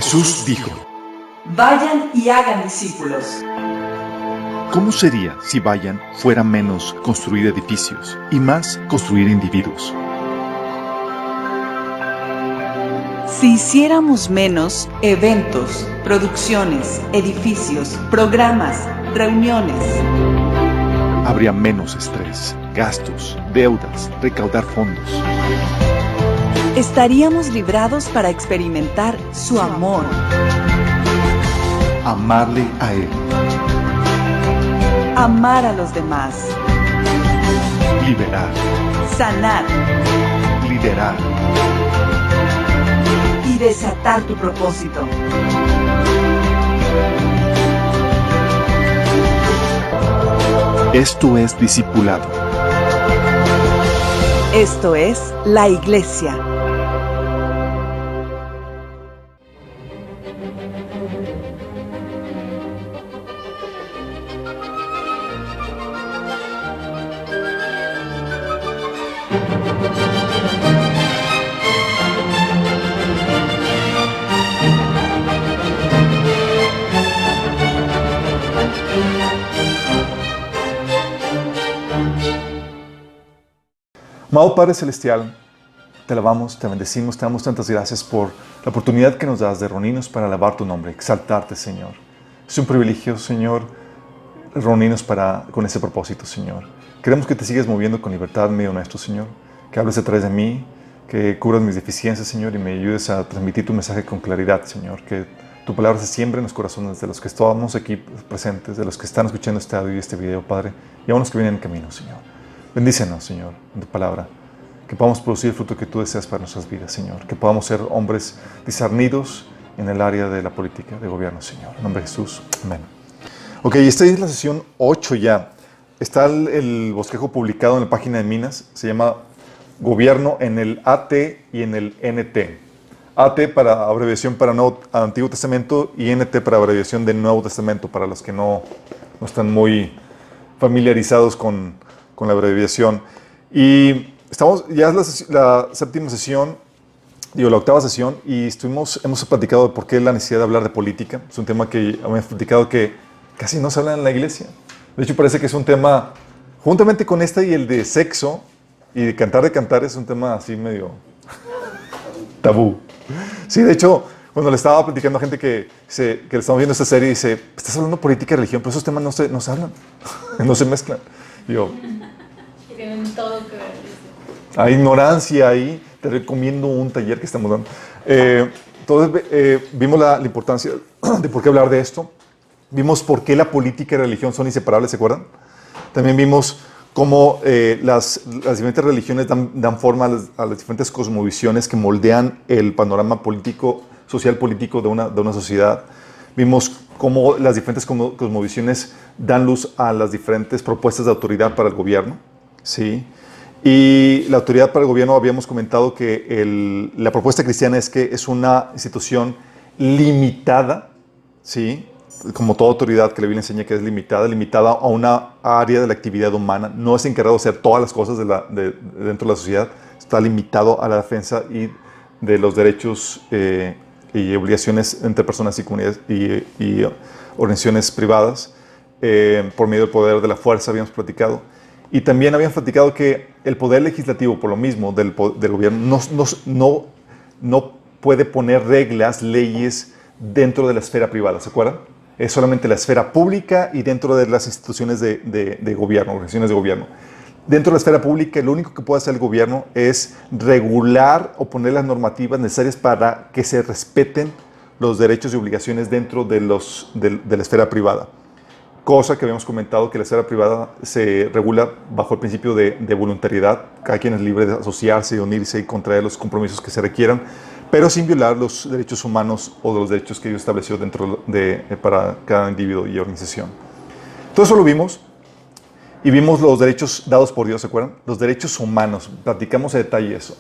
Jesús dijo: vayan y hagan discípulos. ¿Cómo sería si vayan fuera menos construir edificios y más construir individuos? Si hiciéramos menos eventos, producciones, edificios, programas, reuniones, Habría menos estrés, gastos, deudas, recaudar fondos. estaríamos librados para experimentar su amor, Amarle a Él, amar a los demás, liberar, sanar liderar. y desatar tu propósito. Esto es discipulado. Esto es la Iglesia. Amado Padre Celestial, te alabamos, te bendecimos, te damos tantas gracias por la oportunidad que nos das de reunirnos para alabar tu nombre, exaltarte, Señor. Es un privilegio, Señor, reunirnos con ese propósito, Señor. Queremos que te sigas moviendo con libertad en medio nuestro, Señor, que hables a través de mí, que cubras mis deficiencias, Señor, y me ayudes a transmitir tu mensaje con claridad, Señor, que tu palabra se siembre en los corazones de los que estamos aquí presentes, de los que están escuchando este audio y este video, Padre, y aún los que vienen en camino, Señor. Bendícenos, Señor, en tu palabra, que podamos producir el fruto que tú deseas para nuestras vidas, Señor, que podamos ser hombres discernidos en el área de la política, de gobierno, Señor. En nombre de Jesús, amén. Ok, esta es la sesión 8 ya. Está el bosquejo publicado en la página de Minas, se llama Gobierno en el AT y en el NT. AT para abreviación para Antiguo Testamento y NT para abreviación de Nuevo Testamento, para los que no están muy familiarizados con la abreviación. Y estamos, ya es la séptima sesión, la octava sesión, y hemos platicado de por qué la necesidad de hablar de política. Es un tema que hemos platicado que casi no se habla en la iglesia. De hecho, parece que es un tema, juntamente con este y el de sexo, y de cantar es un tema así medio tabú. Sí, de hecho, cuando le estaba platicando a gente que le estamos viendo esta serie, dice, estás hablando de política y religión, pero esos temas no se hablan, no se mezclan. Y yo, tienen todo que ver. hay ignorancia ahí. Te recomiendo un taller que estamos dando. Entonces, vimos la importancia de por qué hablar de esto. Vimos por qué la política y la religión son inseparables, ¿se acuerdan? También vimos cómo las diferentes religiones dan forma a las diferentes cosmovisiones que moldean el panorama político, social político de una sociedad. Vimos cómo las diferentes cosmovisiones dan luz a las diferentes propuestas de autoridad para el gobierno, ¿sí? Y la autoridad para el gobierno, habíamos comentado que la propuesta cristiana es que es una institución limitada, ¿sí? Como toda autoridad que la Biblia enseña que es limitada a una área de la actividad humana. No es encargado de hacer todas las cosas dentro de la sociedad. Está limitado a la defensa y de los derechos y obligaciones entre personas y comunidades y organizaciones privadas por medio del poder de la fuerza, habíamos platicado. Y también habíamos platicado que el poder legislativo, por lo mismo, del gobierno, no puede poner reglas, leyes dentro de la esfera privada, ¿se acuerdan? Es solamente la esfera pública y dentro de las instituciones de gobierno, organizaciones de gobierno. Dentro de la esfera pública, lo único que puede hacer el gobierno es regular o poner las normativas necesarias para que se respeten los derechos y obligaciones dentro de la esfera privada. Cosa que habíamos comentado, que la esfera privada se regula bajo el principio de voluntariedad. Cada quien es libre de asociarse, de unirse y contraer los compromisos que se requieran, pero sin violar los derechos humanos o los derechos que Dios estableció para cada individuo y organización. Todo eso lo vimos. Y vimos los derechos dados por Dios, ¿se acuerdan? Los derechos humanos. Platicamos a detalle eso.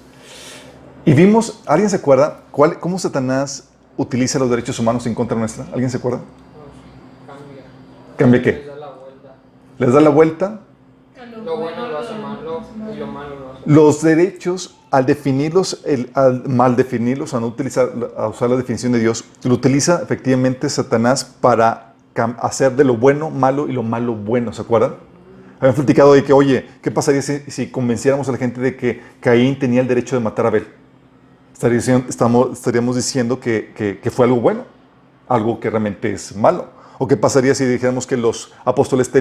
Y vimos, ¿alguien se acuerda cómo Satanás utiliza los derechos humanos en contra nuestra? ¿Alguien se acuerda? Cambia. ¿Cambia qué? Les da la vuelta. ¿Les da la vuelta? Lo bueno lo hace malo y lo malo lo hace Los derechos, al definirlos, al mal definirlos, a usar la definición de Dios, lo utiliza efectivamente Satanás para hacer de lo bueno malo y lo malo bueno, ¿se acuerdan? Habían platicado de que, oye, ¿qué pasaría si convenciéramos a la gente de que Caín tenía el derecho de matar a Abel? Estaríamos diciendo que fue algo bueno, algo que realmente es malo. ¿O qué pasaría si dijéramos que los apóstoles,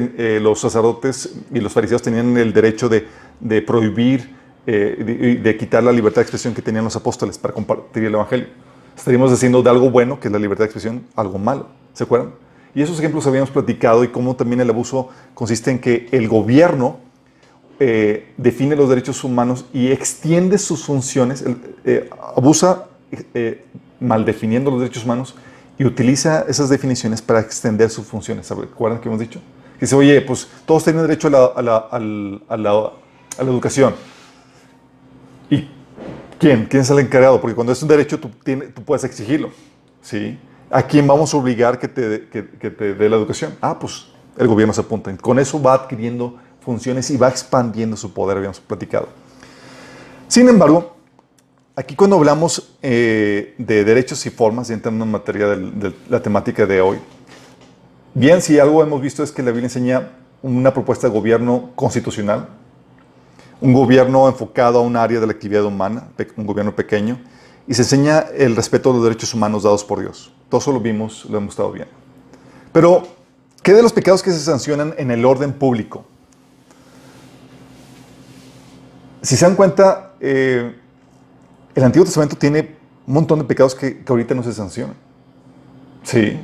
los sacerdotes y los fariseos tenían el derecho de prohibir, de quitar la libertad de expresión que tenían los apóstoles para compartir el evangelio? Estaríamos diciendo de algo bueno, que es la libertad de expresión, algo malo. ¿Se acuerdan? Y esos ejemplos habíamos platicado y cómo también el abuso consiste en que el gobierno define los derechos humanos y extiende sus funciones, abusa mal definiendo los derechos humanos y utiliza esas definiciones para extender sus funciones. ¿Recuerdan que hemos dicho? Dice, oye, pues todos tienen derecho a la educación. ¿Y quién? ¿Quién es el encargado? Porque cuando es un derecho tú puedes exigirlo. ¿Sí? ¿A quién vamos a obligar que te dé la educación? Pues el gobierno se apunta. Con eso va adquiriendo funciones y va expandiendo su poder, habíamos platicado. Sin embargo, aquí cuando hablamos de derechos y formas, ya entrando en materia de la temática de hoy, bien, si algo hemos visto es que la Biblia enseña una propuesta de gobierno constitucional, un gobierno enfocado a un área de la actividad humana, un gobierno pequeño, y se enseña el respeto a los derechos humanos dados por Dios. Todo eso lo vimos, lo hemos estado viendo. Pero, ¿qué de los pecados que se sancionan en el orden público? Si se dan cuenta, el Antiguo Testamento tiene un montón de pecados que ahorita no se sancionan. Sí.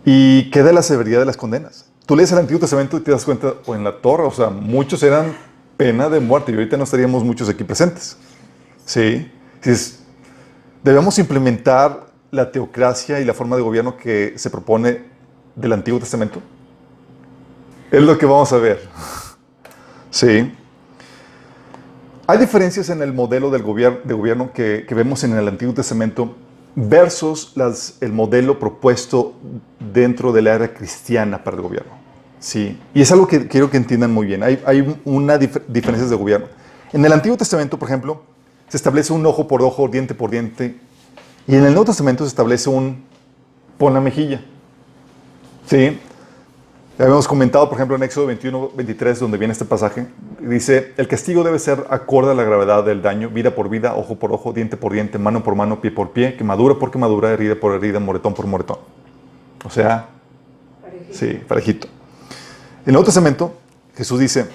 ¿Y qué de la severidad de las condenas? Tú lees el Antiguo Testamento y te das cuenta, o en la Torá, o sea, muchos eran pena de muerte y ahorita no estaríamos muchos aquí presentes. Sí. Debemos implementar la teocracia y la forma de gobierno que se propone del Antiguo Testamento. Es lo que vamos a ver. Sí. Hay diferencias en el modelo de gobierno que vemos en el Antiguo Testamento versus el modelo propuesto dentro de la era cristiana para el gobierno. Sí. Y es algo que quiero que entiendan muy bien. Hay una diferencias de gobierno. En el Antiguo Testamento, por ejemplo, se establece un ojo por ojo, diente por diente. Y en el Nuevo Testamento se establece un pon la mejilla. ¿Sí? Ya habíamos comentado, por ejemplo, en Éxodo 21, 23, donde viene este pasaje. Dice, el castigo debe ser acorde a la gravedad del daño, vida por vida, ojo por ojo, diente por diente, mano por mano, pie por pie, quemadura por quemadura, herida por herida, moretón por moretón. O sea, parejito. Sí, parejito. En el Nuevo Testamento, Jesús dice,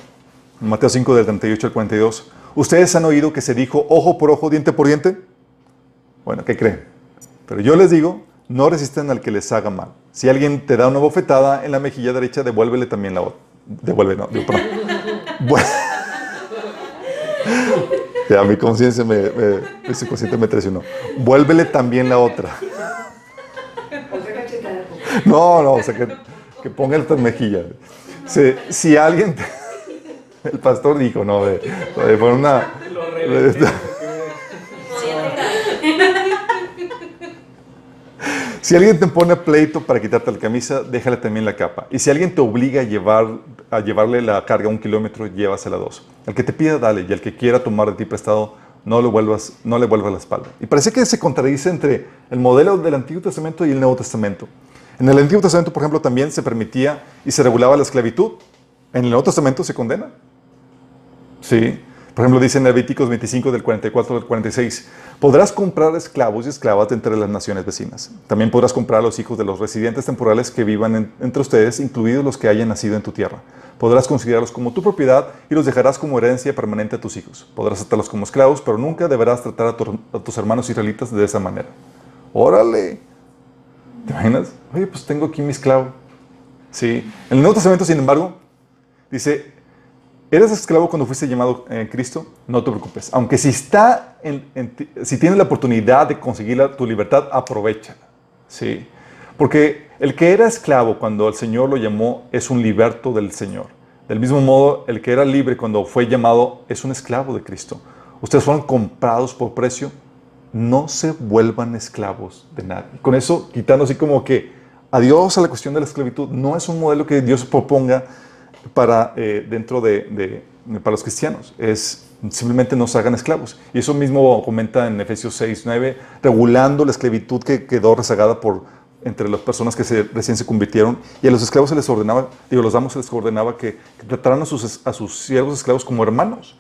en Mateo 5, del 38 al 42, ¿ustedes han oído que se dijo ojo por ojo, diente por diente? Bueno, ¿qué creen? Pero yo les digo, no resisten al que les haga mal. Si alguien te da una bofetada en la mejilla derecha, devuélvele también la otra. Ya, mi conciencia mi subconsciente me traicionó. Vuélvele también la otra. No, o sea, que ponga esta mejilla. Si alguien... El pastor dijo, no, fue una... Si alguien te pone pleito para quitarte la camisa, déjale también la capa. Y si alguien te obliga a llevarle la carga 1 kilómetro, llévasela 2. El que te pida, dale. Y el que quiera tomar de ti prestado, no le vuelvas la espalda. Y parece que se contradice entre el modelo del Antiguo Testamento y el Nuevo Testamento. En el Antiguo Testamento, por ejemplo, también se permitía y se regulaba la esclavitud. En el Nuevo Testamento se condena. Sí. Por ejemplo, dice en Levíticos 25, del 44 al 46, podrás comprar esclavos y esclavas de entre las naciones vecinas. También podrás comprar a los hijos de los residentes temporales que vivan entre ustedes, incluidos los que hayan nacido en tu tierra. Podrás considerarlos como tu propiedad y los dejarás como herencia permanente a tus hijos. Podrás tratarlos como esclavos, pero nunca deberás tratar a tus hermanos israelitas de esa manera. ¡Órale! ¿Te imaginas? Oye, pues tengo aquí mi esclavo. Sí. En el Nuevo Testamento, sin embargo, dice... ¿Eres esclavo cuando fuiste llamado en Cristo? No te preocupes. Aunque si si tienes la oportunidad de conseguir tu libertad, aprovechala. ¿Sí? Porque el que era esclavo cuando el Señor lo llamó es un liberto del Señor. Del mismo modo, el que era libre cuando fue llamado es un esclavo de Cristo. Ustedes fueron comprados por precio. No se vuelvan esclavos de nadie. Con eso, quitando así como que adiós a la cuestión de la esclavitud. No es un modelo que Dios proponga para para los cristianos. Es Simplemente no se hagan esclavos. Y eso mismo comenta en Efesios 6:9, regulando la esclavitud que quedó rezagada entre las personas que recién se convirtieron. Y a los esclavos se les ordenaba, los amos se les ordenaba que trataran a sus siervos esclavos como hermanos,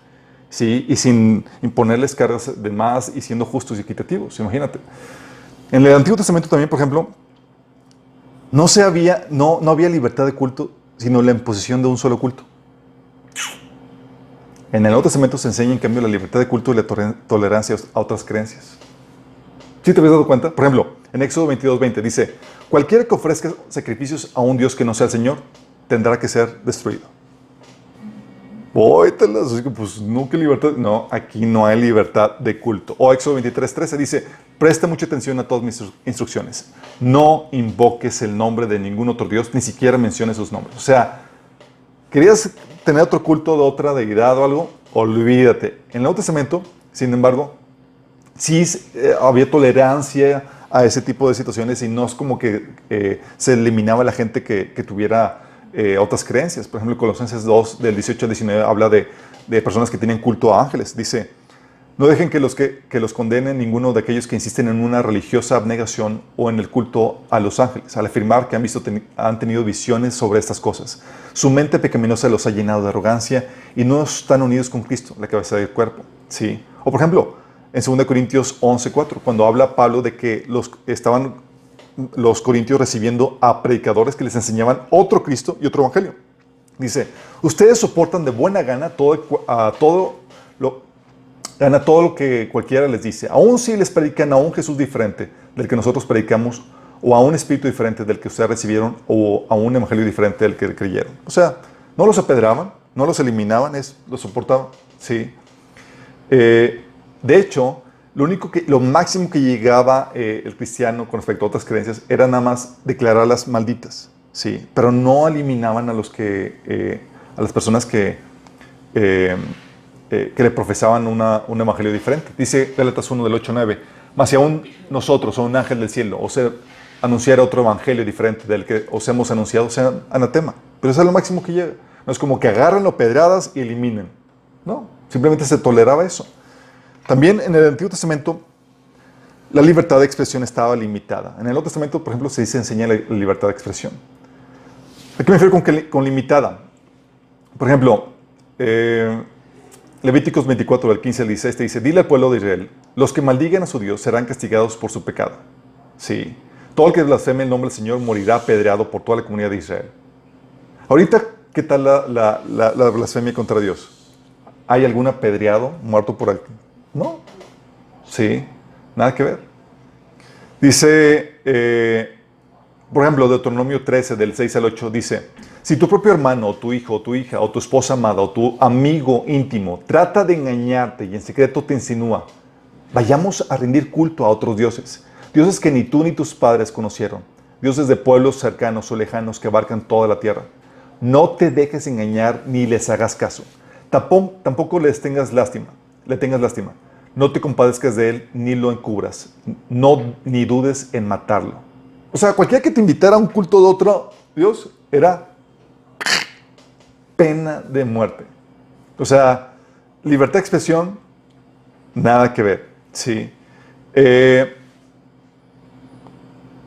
¿sí? Y sin imponerles cargas de más y siendo justos y equitativos. Imagínate. En el Antiguo Testamento también, por ejemplo, no había libertad de culto, sino la imposición de un solo culto. En el Nuevo Testamento se enseña, en cambio, la libertad de culto y la tolerancia a otras creencias. ¿Sí te habías dado cuenta? Por ejemplo, en Éxodo 22:20 dice, cualquiera que ofrezca sacrificios a un Dios que no sea el Señor, tendrá que ser destruido. Pues no, ¿qué libertad? No, aquí no hay libertad de culto. O Éxodo 23:13 dice, presta mucha atención a todas mis instrucciones. No invoques el nombre de ningún otro Dios, ni siquiera menciones sus nombres. O sea, ¿querías tener otro culto de otra deidad o algo? Olvídate. En el Nuevo Testamento, sin embargo, sí había tolerancia a ese tipo de situaciones y no es como que se eliminaba la gente que tuviera otras creencias. Por ejemplo, Colosenses 2, del 18 al 19, habla de personas que tienen culto a ángeles. Dice, no dejen que los condenen ninguno de aquellos que insisten en una religiosa abnegación o en el culto a los ángeles, al afirmar que han tenido visiones sobre estas cosas. Su mente pecaminosa los ha llenado de arrogancia y no están unidos con Cristo, la cabeza del cuerpo. ¿Sí? O por ejemplo, en 2 Corintios 11:4, cuando habla Pablo de que estaban los corintios recibiendo a predicadores que les enseñaban otro Cristo y otro evangelio. Dice, ustedes soportan de buena gana todo lo que cualquiera les dice, aun si les predican a un Jesús diferente del que nosotros predicamos, o a un espíritu diferente del que ustedes recibieron, o a un evangelio diferente del que creyeron. O sea, no los apedraban, no los eliminaban, los soportaban. ¿Sí? De hecho, lo máximo que llegaba el cristiano con respecto a otras creencias era nada más declararlas malditas, ¿sí? Pero no eliminaban a las personas que le profesaban un evangelio diferente. Dice Gálatas 1 del 8-9, mas si aún nosotros o un ángel del cielo anunciara otro evangelio diferente del que os hemos anunciado, sea anatema. Pero eso es lo máximo que llega. No es como que agarran pedradas y eliminen. No, simplemente se toleraba eso. También en el Antiguo Testamento la libertad de expresión estaba limitada. En el Nuevo Testamento, por ejemplo, se enseña la libertad de expresión. ¿A qué me refiero con limitada? Por ejemplo, Levíticos 24, del 15 al 16, te dice, dile al pueblo de Israel, los que maldigan a su Dios serán castigados por su pecado. Sí. Todo el que blasfeme el nombre del Señor morirá apedreado por toda la comunidad de Israel. Ahorita, ¿qué tal la blasfemia contra Dios? ¿Hay algún apedreado muerto por alguien? No. Sí. Nada que ver. Dice, por ejemplo, Deuteronomio 13, del 6 al 8, dice, si tu propio hermano, o tu hijo, o tu hija, o tu esposa amada, o tu amigo íntimo trata de engañarte y en secreto te insinúa, vayamos a rendir culto a otros dioses, dioses que ni tú ni tus padres conocieron, dioses de pueblos cercanos o lejanos que abarcan toda la tierra. No te dejes engañar ni les hagas caso. Tampoco le tengas lástima. No te compadezcas de él ni lo encubras. Ni dudes en matarlo. O sea, cualquiera que te invitara a un culto de otro Dios era pena de muerte. O sea, libertad de expresión, nada que ver. Sí. En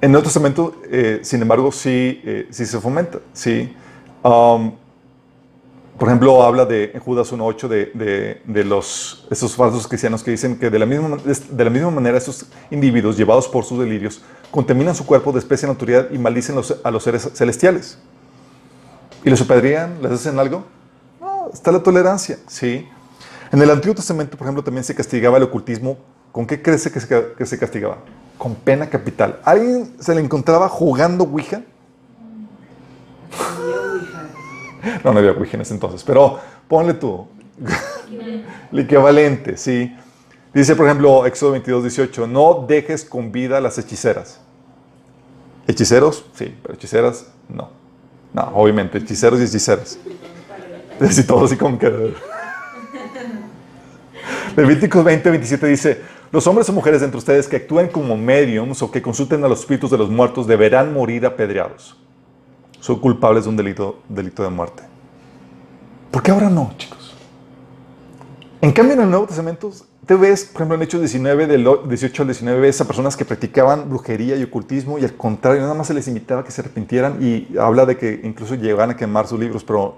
el Nuevo Testamento, sin embargo, sí se fomenta. Sí. Por ejemplo, habla en Judas 1:8 de esos falsos cristianos que dicen que de la misma manera estos individuos, llevados por sus delirios, contaminan su cuerpo, desprecian la autoridad y maldicen a los seres celestiales. ¿Y los apedrean? ¿Les hacen algo? No, está la tolerancia, ¿sí? En el Antiguo Testamento, por ejemplo, también se castigaba el ocultismo. ¿Con qué crees que se castigaba? Con pena capital. ¿Alguien se le encontraba jugando Ouija? No había Ouija en ese entonces, pero ponle tú. El equivalente, sí. Dice, por ejemplo, Éxodo 22:18, no dejes con vida a las hechiceras. ¿Hechiceros? Sí, pero hechiceras, no. No, obviamente, hechiceros y hechiceras. Y todo así como que... Levíticos 20:27 dice, los hombres o mujeres de entre ustedes que actúen como mediums o que consulten a los espíritus de los muertos deberán morir apedreados. Son culpables de un delito de muerte. ¿Por qué ahora no, chicos? En cambio, en el Nuevo Testamento, te ves, por ejemplo, en Hechos 19, del 18 al 19, ves a personas que practicaban brujería y ocultismo y al contrario, nada más se les invitaba a que se arrepintieran y habla de que incluso llegaban a quemar sus libros, pero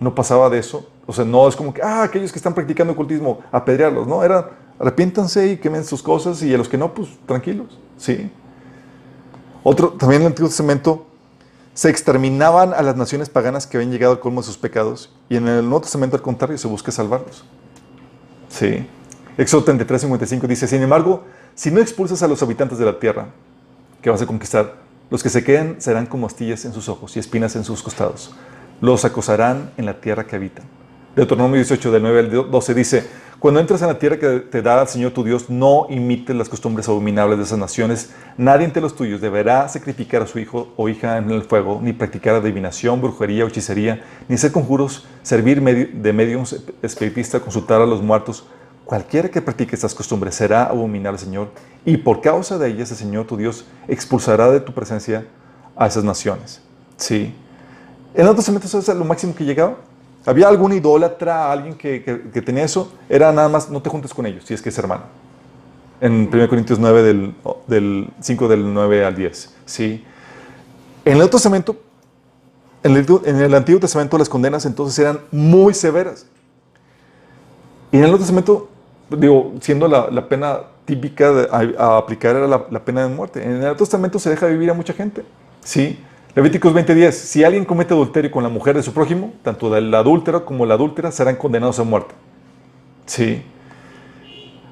no pasaba de eso. O sea, no es como que, aquellos que están practicando ocultismo, apedrearlos, ¿no? Era, arrepiéntanse y quemen sus cosas y a los que no, pues tranquilos, ¿sí? También en el Antiguo Testamento se exterminaban a las naciones paganas que habían llegado al colmo de sus pecados y en el Nuevo Testamento, al contrario, se busca salvarlos. Sí. Éxodo 33, 55 dice, sin embargo, si no expulsas a los habitantes de la tierra que vas a conquistar, los que se queden serán como astillas en sus ojos y espinas en sus costados. Los acosarán en la tierra que habitan. Deuteronomio 18, del 9 al 12 dice, cuando entres en la tierra que te da el Señor tu Dios, no imites las costumbres abominables de esas naciones. Nadie entre los tuyos deberá sacrificar a su hijo o hija en el fuego, ni practicar adivinación, brujería o hechicería, ni hacer conjuros, servir de mediums espiritistas, consultar a los muertos. Cualquiera que practique estas costumbres será abominable al Señor, y por causa de ellas el Señor tu Dios expulsará de tu presencia a esas naciones. Sí. En el Nuevo Testamento eso es lo máximo que llegaba. Había algún idólatra, alguien que tenía eso, era nada más, no te juntes con ellos, si es que es hermano. En 1 Corintios 9, del 5 del 9 al 10. ¿Sí? En el Nuevo Testamento, en el Antiguo Testamento las condenas entonces eran muy severas. Y en el Nuevo Testamento, siendo la pena típica a aplicar era la pena de muerte. En el Nuevo Testamento se deja vivir a mucha gente. ¿Sí? Levíticos 20:10, si alguien comete adulterio con la mujer de su prójimo, tanto el adúltero como la adúltera serán condenados a muerte. Sí.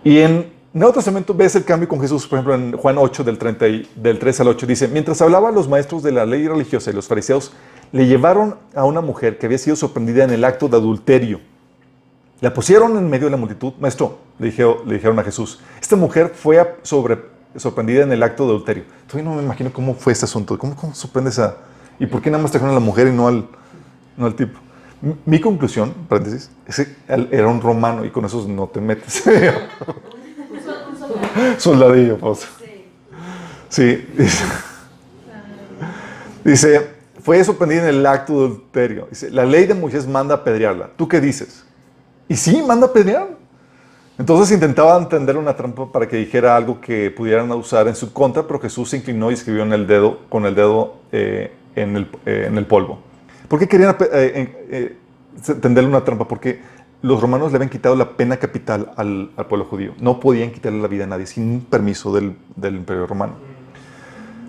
Y en el Nuevo Testamento ves el cambio con Jesús, por ejemplo, en Juan 8, del 3 al 8, dice, mientras hablaban los maestros de la ley religiosa y los fariseos, le llevaron a una mujer que había sido sorprendida en el acto de adulterio. La pusieron en medio de la multitud. Maestro, le dijeron a Jesús, esta mujer fue sorprendida en el acto de adulterio. Todavía no me imagino cómo fue este asunto. ¿Cómo sorprendes a...? ¿Y por qué nada más trajeron a la mujer y no al tipo? Mi conclusión, paréntesis, es que él era un romano y con esos no te metes. Soldadillo, pausa. Sí. Dice, fue sorprendida en el acto de adulterio. Dice, la ley de Moisés manda apedrearla. ¿Tú qué dices? Y sí, manda apedrearla. Entonces intentaban tender una trampa para que dijera algo que pudieran usar en su contra, pero Jesús se inclinó y escribió con el dedo en el polvo. ¿Por qué querían tenderle una trampa? Porque los romanos le habían quitado la pena capital al pueblo judío. No podían quitarle la vida a nadie sin permiso del imperio romano.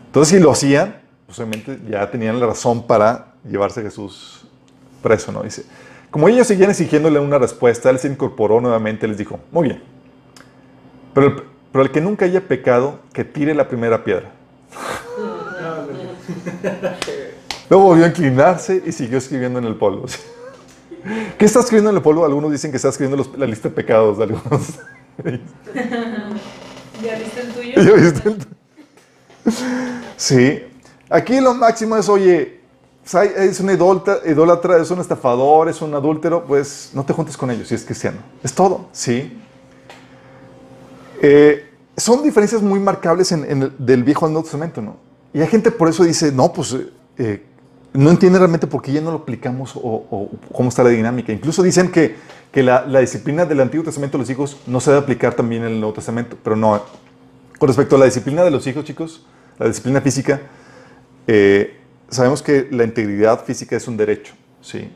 Entonces, si lo hacían, pues obviamente ya tenían la razón para llevarse a Jesús preso, ¿no? Dice, como ellos seguían exigiéndole una respuesta, él se incorporó nuevamente y les dijo, muy bien, pero el que nunca haya pecado, que tire la primera piedra. Luego volvió a inclinarse y siguió escribiendo en el polvo. ¿Qué está escribiendo en el polvo? Algunos dicen que está escribiendo la lista de pecados de algunos. ¿Ya viste el tuyo? ¿Ya viste el tuyo? Sí. Aquí lo máximo es, oye, es un idólatra, es un estafador, es un adúltero, pues no te juntes con ellos si es cristiano. Es todo, ¿sí? Son diferencias muy marcables del Viejo al Nuevo Testamento, ¿no? Y hay gente por eso dice, no, pues no entiende realmente por qué ya no lo aplicamos o cómo está la dinámica. Incluso dicen que la disciplina del Antiguo Testamento de los hijos no se debe aplicar también en el Nuevo Testamento, pero no. Con respecto a la disciplina de los hijos, chicos, la disciplina física, sabemos que la integridad física es un derecho, ¿sí?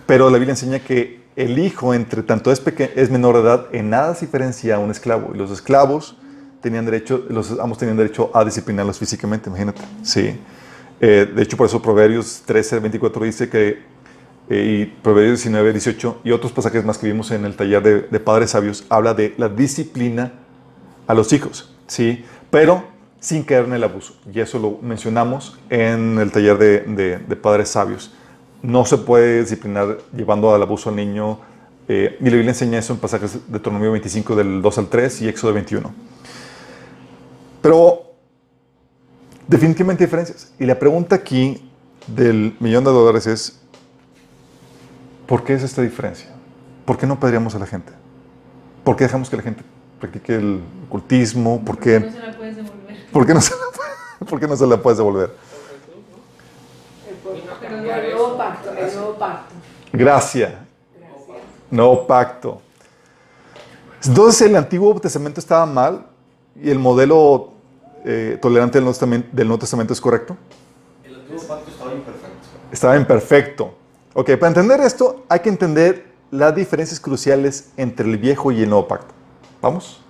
Pero la Biblia enseña que el hijo, entre tanto es menor de edad, en nada se diferencia a un esclavo. Y los esclavos los amos tenían derecho a disciplinarlos físicamente, imagínate, ¿sí? De hecho, por eso Proverbios 13:24 dice que, y Proverbios 19:18 y otros pasajes más que vimos en el taller de Padres Sabios, habla de la disciplina a los hijos, ¿sí? Pero sin caer en el abuso. Y eso lo mencionamos en el taller de Padres Sabios. No se puede disciplinar llevando al abuso al niño. Y la Biblia enseña eso en pasajes de Deuteronomio 25 del 2 al 3 y Éxodo 21. Pero definitivamente hay diferencias. Y la pregunta aquí del $1,000,000 es, ¿por qué es esta diferencia? ¿Por qué no apedreamos a la gente? ¿Por qué dejamos que la gente practique el ocultismo? ¿Por qué? No se la puedes devolver. ¿Por qué no se la puedes devolver? El nuevo pacto. Gracia. Nuevo pacto. Entonces el Antiguo Testamento estaba mal y el modelo tolerante del Nuevo Testamento es correcto. El antiguo pacto estaba imperfecto. Estaba imperfecto. Ok, para entender esto hay que entender las diferencias cruciales entre el Viejo y el Nuevo Pacto. ¿Vamos?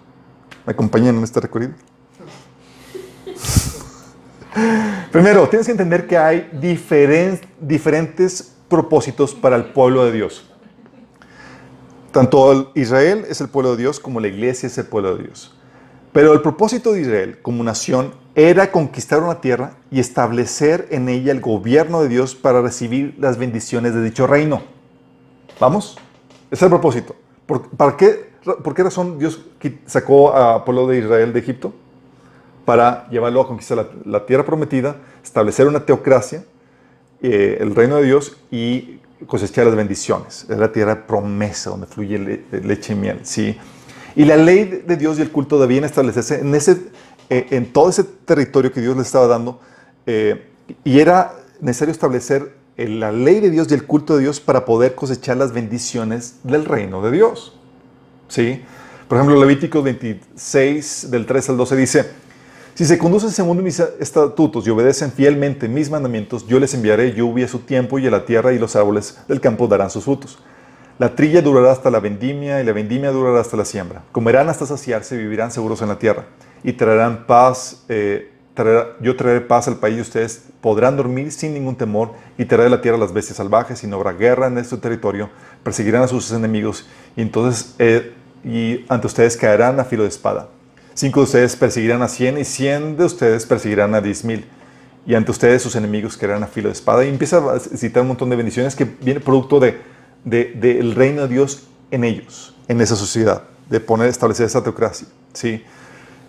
¿Me acompañan en este recorrido? Primero, tienes que entender que hay diferentes propósitos para el pueblo de Dios. Tanto Israel es el pueblo de Dios como la iglesia es el pueblo de Dios. Pero el propósito de Israel como nación era conquistar una tierra y establecer en ella el gobierno de Dios para recibir las bendiciones de dicho reino. ¿Vamos? Ese es el propósito. ¿Por qué razón Dios sacó al pueblo de Israel de Egipto? Para llevarlo a conquistar la tierra prometida, establecer una teocracia, el reino de Dios y cosechar las bendiciones. Es la tierra de promesa donde fluye leche y miel. ¿Sí? Y la ley de Dios y el culto debían establecerse en todo ese territorio que Dios les estaba dando. Y era necesario establecer la ley de Dios y el culto de Dios para poder cosechar las bendiciones del reino de Dios. ¿Sí? Por ejemplo, Levíticos 26, del 3 al 12 dice: si se conducen según mis estatutos y obedecen fielmente mis mandamientos, yo les enviaré lluvia a su tiempo y a la tierra y los árboles del campo darán sus frutos. La trilla durará hasta la vendimia y la vendimia durará hasta la siembra. Comerán hasta saciarse, vivirán seguros en la tierra y traerán paz. Yo traeré paz al país y ustedes podrán dormir sin ningún temor y traeré a la tierra las bestias salvajes y no habrá guerra en este territorio. Perseguirán a sus enemigos y entonces ante ustedes caerán a filo de espada. 5 de ustedes perseguirán a 100 y 100 de ustedes perseguirán a 10,000. Y ante ustedes sus enemigos caerán a filo de espada. Y empieza a citar un montón de bendiciones que viene producto del reino de Dios en ellos, en esa sociedad, de establecer esa teocracia. ¿Sí?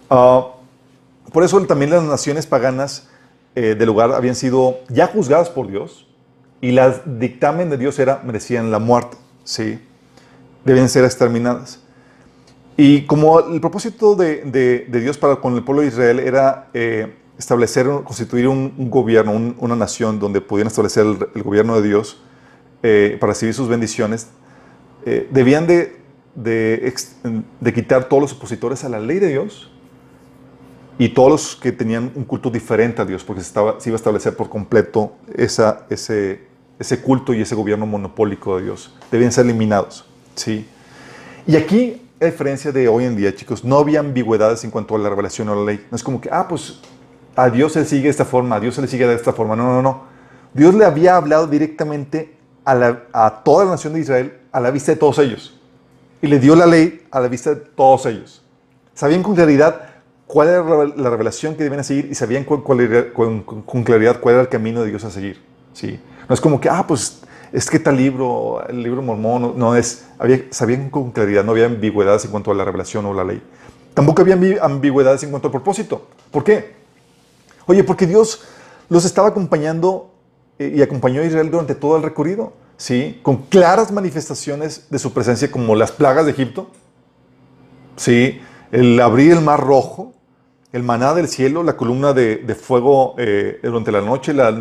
Por eso también las naciones paganas del lugar habían sido ya juzgadas por Dios y el dictamen de Dios merecían la muerte. ¿Sí? Debían ser exterminadas. Y como el propósito de Dios con el pueblo de Israel era constituir un gobierno, una nación donde pudieran establecer el gobierno de Dios para recibir sus bendiciones, debían de quitar todos los opositores a la ley de Dios y todos los que tenían un culto diferente a Dios, porque se iba a establecer por completo ese culto y ese gobierno monopólico de Dios. Debían ser eliminados. ¿Sí? Y aquí, a diferencia de hoy en día, chicos, no había ambigüedades en cuanto a la revelación o la ley. No es como que, pues a Dios se le sigue de esta forma, a Dios se le sigue de esta forma. No. Dios le había hablado directamente a toda la nación de Israel a la vista de todos ellos. Y le dio la ley a la vista de todos ellos. Sabían con claridad cuál era la revelación que debían seguir y sabían con claridad cuál era el camino de Dios a seguir. ¿Sí? No es como que, pues es que tal libro, el libro mormón, sabían con claridad, no había ambigüedades en cuanto a la revelación o la ley. Tampoco había ambigüedades en cuanto al propósito. ¿Por qué? Oye, porque Dios los estaba acompañando y acompañó a Israel durante todo el recorrido, ¿sí? Con claras manifestaciones de su presencia, como las plagas de Egipto, ¿sí? El abrir el mar rojo, el maná del cielo, la columna de fuego durante la noche, la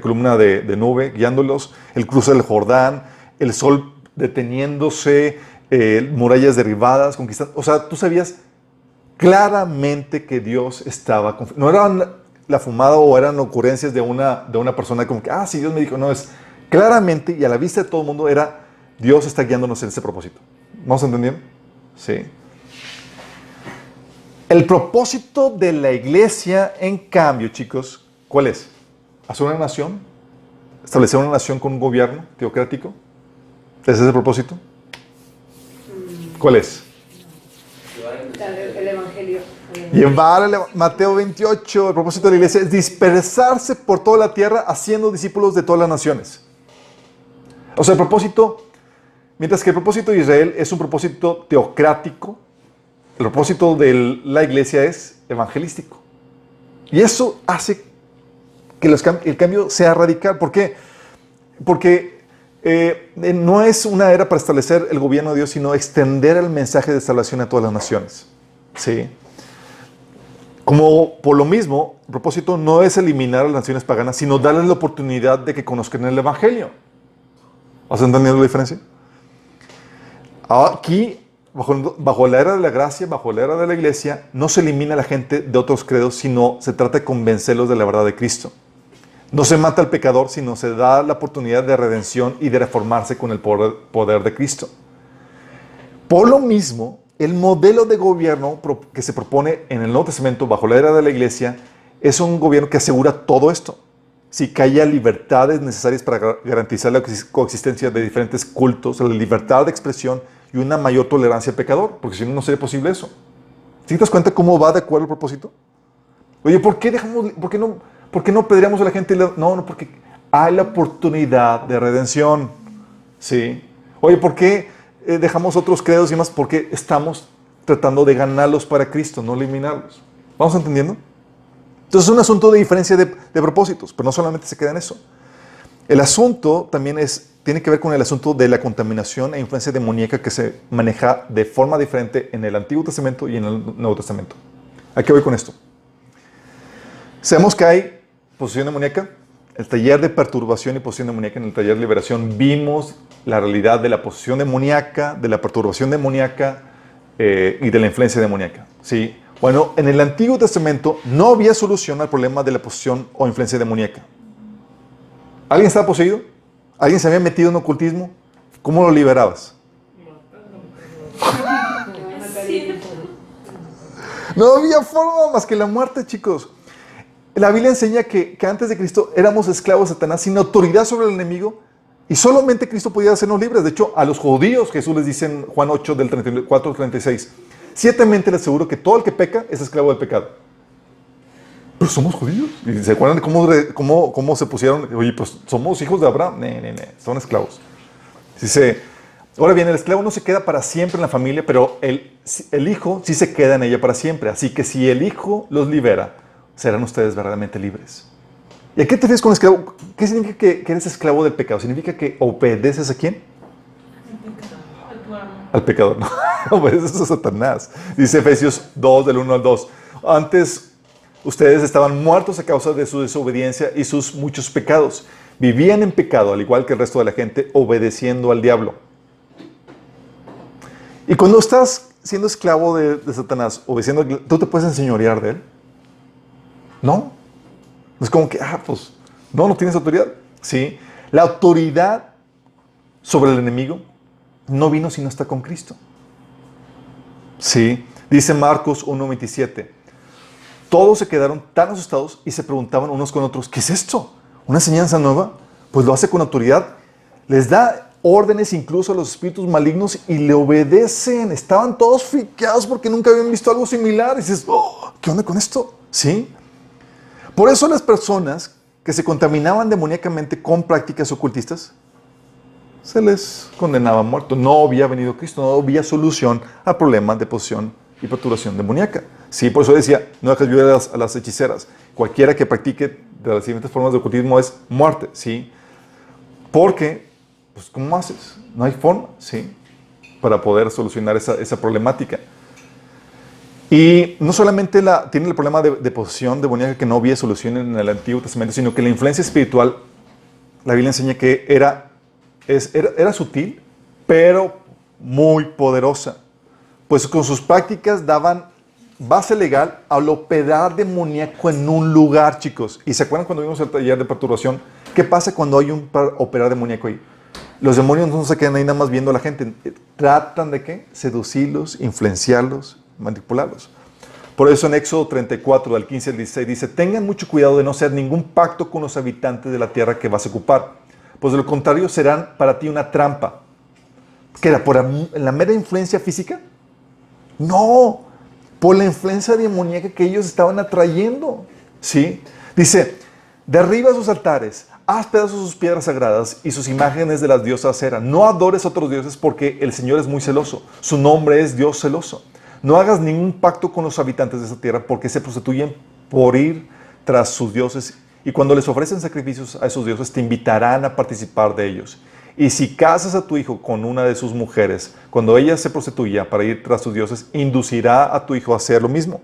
columna de nube guiándolos, el cruce del Jordán, el sol deteniéndose, murallas derribadas, conquistando. O sea, tú sabías claramente que Dios estaba... No era la fumada o eran ocurrencias de una persona como que, sí, Dios me dijo. No, es claramente y a la vista de todo el mundo Dios está guiándonos en ese propósito. ¿Vamos entendiendo? Sí. El propósito de la iglesia, en cambio, chicos, ¿cuál es? ¿Hacer una nación? ¿Establecer una nación con un gobierno teocrático? ¿Ese es el propósito? ¿Cuál es? El evangelio. Mateo 28, el propósito de la iglesia es dispersarse por toda la tierra haciendo discípulos de todas las naciones. O sea, mientras que el propósito de Israel es un propósito teocrático, el propósito de la iglesia es evangelístico. Y eso hace que el cambio sea radical. ¿Por qué? Porque no es una era para establecer el gobierno de Dios, sino extender el mensaje de salvación a todas las naciones. ¿Sí? Como por lo mismo, el propósito no es eliminar a las naciones paganas, sino darles la oportunidad de que conozcan el evangelio. ¿Has entendido la diferencia? Aquí, bajo la era de la gracia, bajo la era de la iglesia, no se elimina a la gente de otros credos, sino se trata de convencerlos de la verdad de Cristo. No se mata al pecador, sino se da la oportunidad de redención y de reformarse con el poder de Cristo. Por lo mismo, el modelo de gobierno que se propone en el Nuevo Testamento, bajo la era de la iglesia, es un gobierno que asegura todo esto. Sí, que haya libertades necesarias para garantizar la coexistencia de diferentes cultos, la libertad de expresión y una mayor tolerancia al pecador, porque si no, no sería posible eso. ¿Sí te das cuenta cómo va de acuerdo al propósito? Oye, ¿por qué no pedríamos a la gente? No, porque hay la oportunidad de redención. ¿Sí? Oye, ¿por qué dejamos otros credos y demás? Porque estamos tratando de ganarlos para Cristo, no eliminarlos. ¿Vamos entendiendo? Entonces es un asunto de diferencia de propósitos, pero no solamente se queda en eso. El asunto también tiene que ver con el asunto de la contaminación e influencia demoníaca que se maneja de forma diferente en el Antiguo Testamento y en el Nuevo Testamento. ¿A qué voy con esto? Sabemos que hay posesión demoníaca. El taller de perturbación y posesión demoníaca, en el taller de liberación, vimos la realidad de la posesión demoníaca, de la perturbación demoníaca y de la influencia demoníaca. ¿Sí? Bueno, en el Antiguo Testamento no había solución al problema de la posesión o influencia demoníaca. ¿Alguien estaba poseído? ¿Alguien se había metido en ocultismo? ¿Cómo lo liberabas? No había forma más que la muerte, chicos. La Biblia enseña que antes de Cristo éramos esclavos de Satanás sin autoridad sobre el enemigo y solamente Cristo podía hacernos libres. De hecho, a los judíos Jesús les dice en Juan 8 del 34 al 36, ciertamente les aseguro que todo el que peca es esclavo del pecado. Pero somos judíos. ¿Y se acuerdan de cómo se pusieron? Oye, pues somos hijos de Abraham. Son esclavos. Dice, ahora bien, el esclavo no se queda para siempre en la familia, pero el hijo sí se queda en ella para siempre. Así que si el hijo los libera, serán ustedes verdaderamente libres. ¿Y a qué te refieres con esclavo? ¿Qué significa que eres esclavo del pecado? ¿Significa que obedeces a quién? Al pecador, no. Obedeces a Satanás. Dice Efesios 2, del 1 al 2. Antes ustedes estaban muertos a causa de su desobediencia y sus muchos pecados. Vivían en pecado, al igual que el resto de la gente, obedeciendo al diablo. Y cuando estás siendo esclavo de Satanás, obedeciendo, ¿tú te puedes enseñorear de él? No. Es como que, pues, no tienes autoridad. Sí. La autoridad sobre el enemigo no vino si no está con Cristo. Sí. Dice Marcos 1:27. Todos se quedaron tan asustados y se preguntaban unos con otros, ¿qué es esto? ¿Una enseñanza nueva? Pues lo hace con autoridad. Les da órdenes incluso a los espíritus malignos y le obedecen. Estaban todos friqueados porque nunca habían visto algo similar. Y dices, ¿qué onda con esto? ¿Sí? Por eso las personas que se contaminaban demoníacamente con prácticas ocultistas, se les condenaba a muerto. No había venido Cristo, no había solución al problema de posesión y perturbación demoníaca. Sí, por eso decía, no dejes vivir a las hechiceras. Cualquiera que practique de las siguientes formas de ocultismo es muerte, ¿sí? Porque, pues, ¿cómo haces? No hay forma, ¿sí? Para poder solucionar esa problemática. Y no solamente tiene el problema de posesión demoníaca que no había solución en el Antiguo Testamento, sino que la influencia espiritual, la Biblia enseña que era sutil, pero muy poderosa. Pues con sus prácticas daban base legal al operar demoníaco en un lugar, chicos. ¿Y se acuerdan cuando vimos el taller de perturbación? ¿Qué pasa cuando hay un operar demoníaco ahí? Los demonios no se quedan ahí nada más viendo a la gente. Tratan de ¿qué? Seducirlos, influenciarlos, manipularlos. Por eso en Éxodo 34, del 15 al 16, dice, tengan mucho cuidado de no hacer ningún pacto con los habitantes de la tierra que vas a ocupar, pues de lo contrario serán para ti una trampa. ¿Qué era? ¿Por la mera influencia física? No, por la influencia demoníaca que ellos estaban atrayendo. ¿Sí? Dice, derriba sus altares, haz pedazos sus piedras sagradas y sus imágenes de las diosas Acera. No adores a otros dioses porque el Señor es muy celoso. Su nombre es Dios celoso. No hagas ningún pacto con los habitantes de esa tierra porque se prostituyen por ir tras sus dioses y cuando les ofrecen sacrificios a esos dioses te invitarán a participar de ellos. Y si casas a tu hijo con una de sus mujeres, cuando ella se prostituya para ir tras sus dioses, inducirá a tu hijo a hacer lo mismo.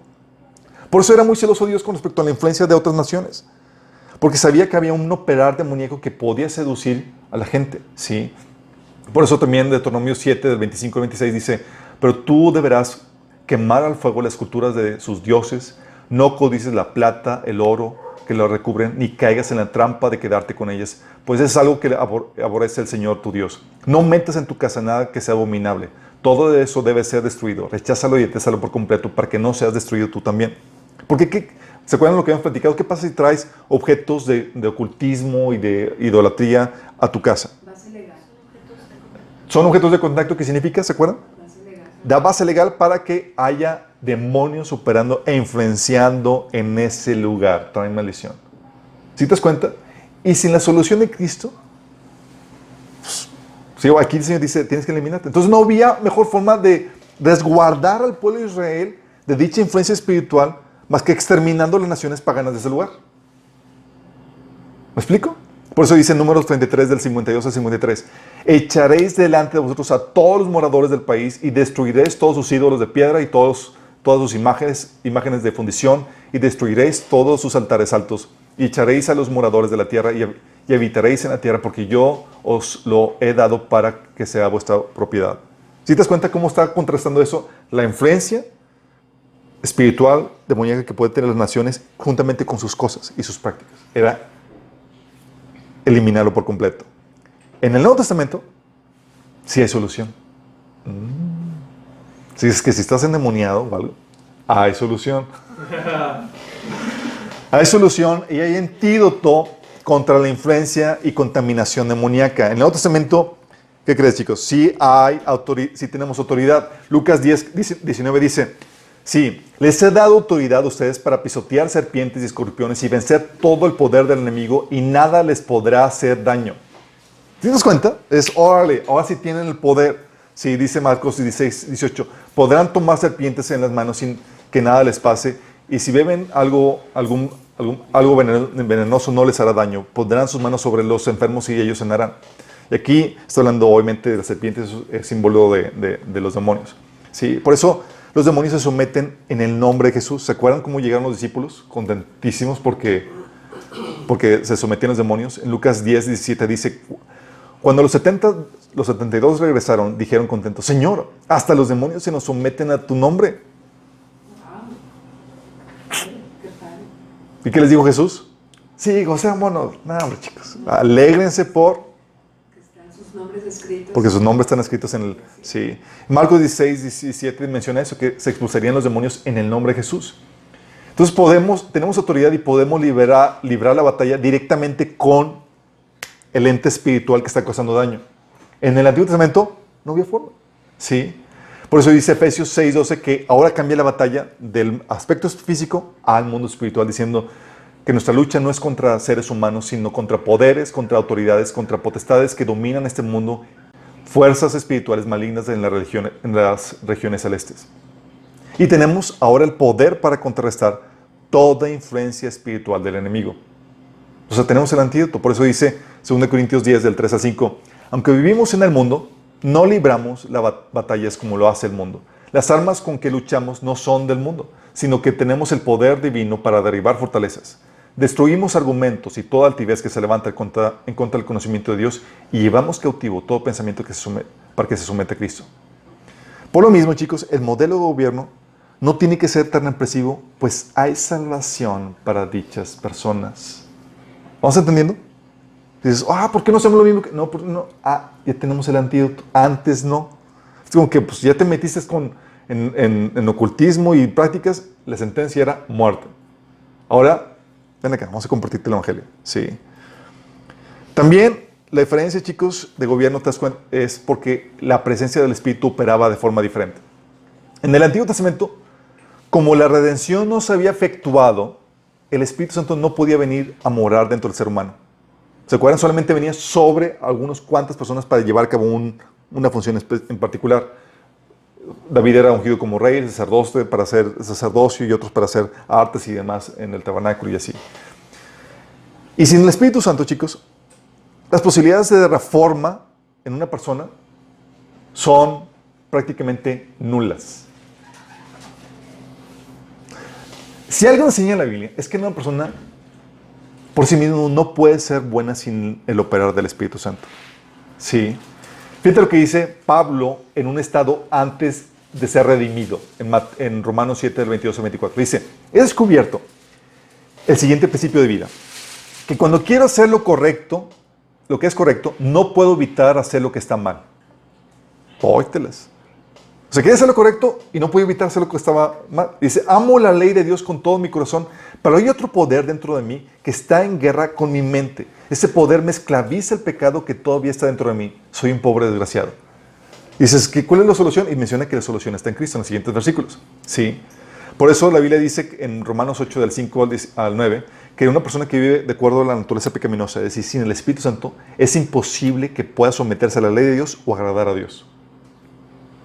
Por eso era muy celoso Dios con respecto a la influencia de otras naciones. Porque sabía que había un operar demoníaco que podía seducir a la gente, ¿sí? Por eso también Deuteronomio 7, del 25 al 26 dice, pero tú deberás quemar al fuego las esculturas de sus dioses, no codices la plata, el oro que lo recubren, ni caigas en la trampa de quedarte con ellas, pues es algo que aborrece el Señor tu Dios. No metas en tu casa nada que sea abominable. Todo eso debe ser destruido. Recházalo y detésalo por completo para que no seas destruido tú también. Porque, ¿se acuerdan de lo que habíamos platicado? ¿Qué pasa si traes objetos de ocultismo y de idolatría a tu casa? Base legal. Son objetos de contacto, ¿qué significa? ¿Se acuerdan? Base legal. Da base legal para que haya demonios operando e influenciando en ese lugar. Traen maldición. ¿Sí te das cuenta? Y sin la solución de Cristo, pues, sí, aquí el Señor dice, tienes que eliminarte. Entonces no había mejor forma de resguardar al pueblo de Israel de dicha influencia espiritual más que exterminando las naciones paganas de ese lugar. ¿Me explico? Por eso dice en Números 33 del 52 al 53, echaréis delante de vosotros a todos los moradores del país y destruiréis todos sus ídolos de piedra y todas sus imágenes de fundición y destruiréis todos sus altares altos y echaréis a los moradores de la tierra y habitaréis en la tierra porque yo os lo he dado para que sea vuestra propiedad. ¿Sí te das cuenta cómo está contrastando eso? La influencia espiritual demoníaca que puede tener las naciones juntamente con sus cosas y sus prácticas. Era eliminarlo por completo. En el Nuevo Testamento sí hay solución. Si es que si estás endemoniado o algo, hay solución. Hay solución y hay antídoto contra la influencia y contaminación demoníaca. En el Nuevo Testamento, ¿qué crees, chicos? Sí tenemos autoridad. Lucas 19 dice, sí, les he dado autoridad a ustedes para pisotear serpientes y escorpiones y vencer todo el poder del enemigo y nada les podrá hacer daño. ¿Te das cuenta? Órale, ahora sí tienen el poder. Sí, dice Marcos 16, 18, podrán tomar serpientes en las manos sin que nada les pase y si beben algo venenoso no les hará daño. Pondrán sus manos sobre los enfermos y ellos sanarán. Y aquí estoy hablando obviamente de las serpientes, es símbolo de los demonios. Sí, por eso los demonios se someten en el nombre de Jesús. ¿Se acuerdan cómo llegaron los discípulos? Contentísimos porque se sometían los demonios. En Lucas 10, 17 dice, cuando los 72 regresaron, dijeron contentos, Señor, hasta los demonios se nos someten a tu nombre. ¿Y qué les dijo Jesús? Sí, gocémonos. No, hombre, chicos, alégrense porque sus nombres están escritos en el... Sí. Marcos 16, 17 menciona eso, que se expulsarían los demonios en el nombre de Jesús. Entonces tenemos autoridad y podemos librar la batalla directamente con el ente espiritual que está causando daño. En el Antiguo Testamento no había forma. Sí. Por eso dice Efesios 6, 12 que ahora cambia la batalla del aspecto físico al mundo espiritual, diciendo que nuestra lucha no es contra seres humanos, sino contra poderes, contra autoridades, contra potestades que dominan este mundo, fuerzas espirituales malignas en las regiones celestes. Y tenemos ahora el poder para contrarrestar toda influencia espiritual del enemigo. O sea, tenemos el antídoto. Por eso dice 2 Corintios 10, del 3 al 5, aunque vivimos en el mundo, no libramos las batallas como lo hace el mundo. Las armas con que luchamos no son del mundo, sino que tenemos el poder divino para derribar fortalezas. Destruimos argumentos y toda altivez que se levanta en contra del conocimiento de Dios y llevamos cautivo todo pensamiento para que se someta a Cristo. Por lo mismo, chicos, el modelo de gobierno no tiene que ser tan represivo, pues hay salvación para dichas personas. ¿Vamos entendiendo? Dices, ¿por qué no hacemos lo mismo? No. Ya tenemos el antídoto. Antes no. Es como que pues, ya te metiste en ocultismo y prácticas, la sentencia era muerte. Ahora, ven acá, vamos a compartirte el evangelio. Sí. También la diferencia, chicos, de gobierno es porque la presencia del Espíritu operaba de forma diferente. En el Antiguo Testamento, como la redención no se había efectuado, el Espíritu Santo no podía venir a morar dentro del ser humano. ¿Se acuerdan? Solamente venía sobre algunas cuantas personas para llevar a cabo una función en particular. David era ungido como rey, el sacerdote para hacer sacerdocio y otros para hacer artes y demás en el tabernáculo y así. Y sin el Espíritu Santo, chicos, las posibilidades de reforma en una persona son prácticamente nulas. Si algo enseña la Biblia es que una persona por sí mismo no puede ser buena sin el operar del Espíritu Santo. Sí. Fíjate lo que dice Pablo en un estado antes de ser redimido, en Romanos 7, del 22 al 24. Dice, he descubierto el siguiente principio de vida, que cuando quiero hacer lo correcto, lo que es correcto, no puedo evitar hacer lo que está mal. Óytelas. O sea, quiere hacer lo correcto y no puedo evitar hacer lo que estaba mal. Dice, amo la ley de Dios con todo mi corazón, pero hay otro poder dentro de mí que está en guerra con mi mente. Ese poder me esclaviza el pecado que todavía está dentro de mí. Soy un pobre desgraciado. Dices, ¿cuál es la solución? Y menciona que la solución está en Cristo en los siguientes versículos. ¿Sí? Por eso la Biblia dice en Romanos 8, del 5 al 9, que una persona que vive de acuerdo a la naturaleza pecaminosa, es decir, sin el Espíritu Santo, es imposible que pueda someterse a la ley de Dios o agradar a Dios.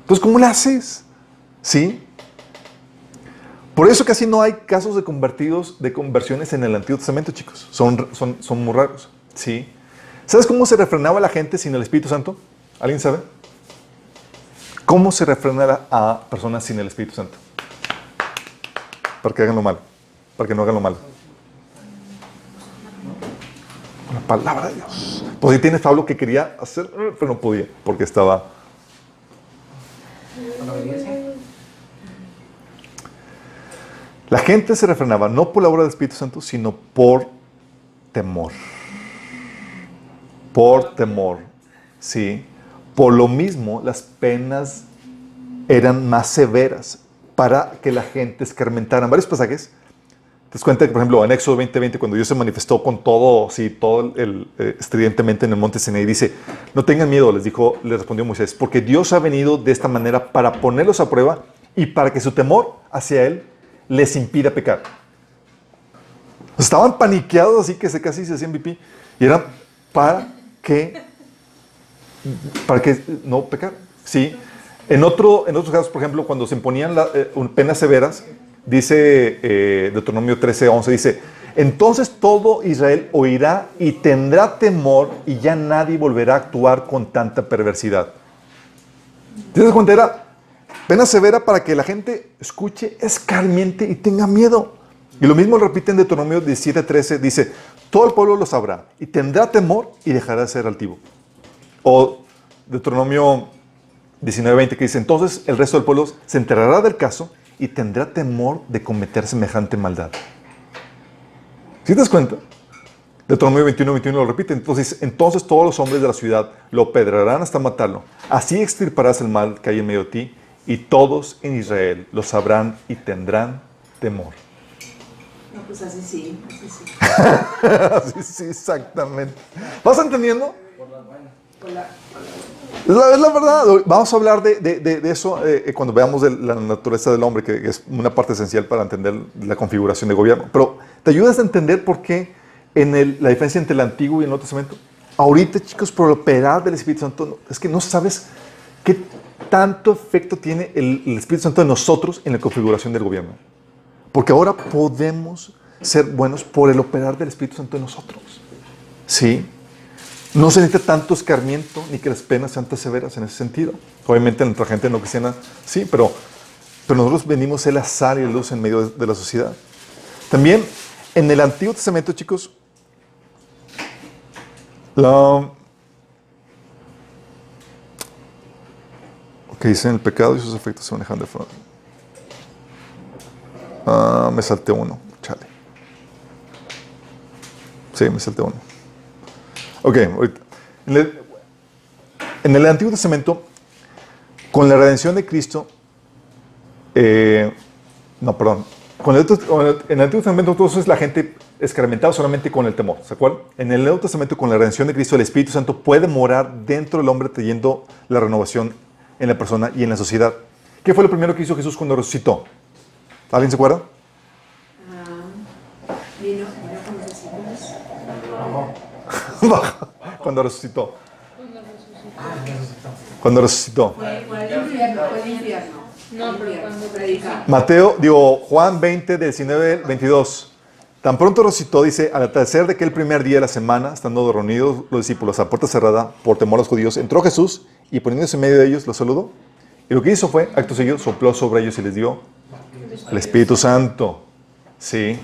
Entonces, ¿cómo le haces? ¿Sí? Por eso casi no hay casos de conversiones en el Antiguo Testamento, chicos. Son muy raros. ¿Sí? ¿Sabes cómo se refrenaba la gente sin el Espíritu Santo? ¿Alguien sabe? ¿Cómo se refrena a personas sin el Espíritu Santo? Para que hagan lo malo. Para que no hagan lo malo. Con la palabra de Dios. Pues ahí tienes Pablo que quería hacer, pero no podía, porque estaba... La gente se refrenaba no por la obra del Espíritu Santo, sino por temor. Por temor. Sí. Por lo mismo, las penas eran más severas para que la gente escarmentara. En varios pasajes, te das cuenta que, por ejemplo, en Éxodo 20:20, cuando Dios se manifestó con todo, estridentemente en el monte Sinaí, dice, no tengan miedo, les respondió Moisés, porque Dios ha venido de esta manera para ponerlos a prueba y para que su temor hacia Él les impida pecar. Estaban paniqueados, así que casi se hacían pipí, y eran para que no pecar. Sí. En otros casos, por ejemplo, cuando se imponían penas severas, dice Deuteronomio 13:11, dice, entonces todo Israel oirá y tendrá temor y ya nadie volverá a actuar con tanta perversidad. ¿Te das cuenta? Era pena severa para que la gente escuche, escarmiente y tenga miedo. Y lo mismo repite en Deuteronomio 17:13, dice, todo el pueblo lo sabrá y tendrá temor y dejará de ser altivo. O Deuteronomio 19:20 que dice, entonces el resto del pueblo se enterará del caso y tendrá temor de cometer semejante maldad. ¿Sí te das cuenta? Deuteronomio 21:21 lo repite. Entonces todos los hombres de la ciudad lo pedrarán hasta matarlo. Así extirparás el mal que hay en medio de ti y todos en Israel lo sabrán y tendrán temor. No, pues así sí. Así sí, exactamente. ¿Vas entendiendo? Es la verdad. Vamos a hablar de eso cuando veamos de la naturaleza del hombre, que es una parte esencial para entender la configuración de gobierno. Pero te ayudas a entender por qué la diferencia entre el Antiguo y el Nuevo Testamento. Ahorita, chicos, por el operar del Espíritu Santo, es que no sabes qué tanto efecto tiene el Espíritu Santo en nosotros en la configuración del gobierno. Porque ahora podemos ser buenos por el operar del Espíritu Santo en nosotros. ¿Sí? No se necesita tanto escarmiento ni que las penas sean tan severas en ese sentido. Obviamente, nuestra gente no cristiana, sí, pero nosotros venimos a ser la sal y la luz en medio de la sociedad. También, en el Antiguo Testamento, chicos, que dicen el pecado y sus efectos se manejan de forma. Me salté uno, chale. Sí, me salté uno. Ok, ahorita. En el Antiguo Testamento, con la redención de Cristo, en el Antiguo Testamento entonces la gente escarmentaba solamente con el temor, ¿se acuerdan? En el Nuevo Testamento, con la redención de Cristo, el Espíritu Santo puede morar dentro del hombre trayendo la renovación en la persona y en la sociedad. ¿Qué fue lo primero que hizo Jesús cuando resucitó? ¿Alguien se acuerda? Vino con los discípulos. Cuando resucitó. Cuando resucitó. Fue el infierno. No, pero cuando predica. Juan 20, 19, 22. Tan pronto resucitó, dice, al atardecer de aquel primer día de la semana, estando reunidos los discípulos a puerta cerrada por temor a los judíos, entró Jesús y poniéndose en medio de ellos, los saludó. Y lo que hizo fue, acto seguido, sopló sobre ellos y les dio el Espíritu Santo. Sí.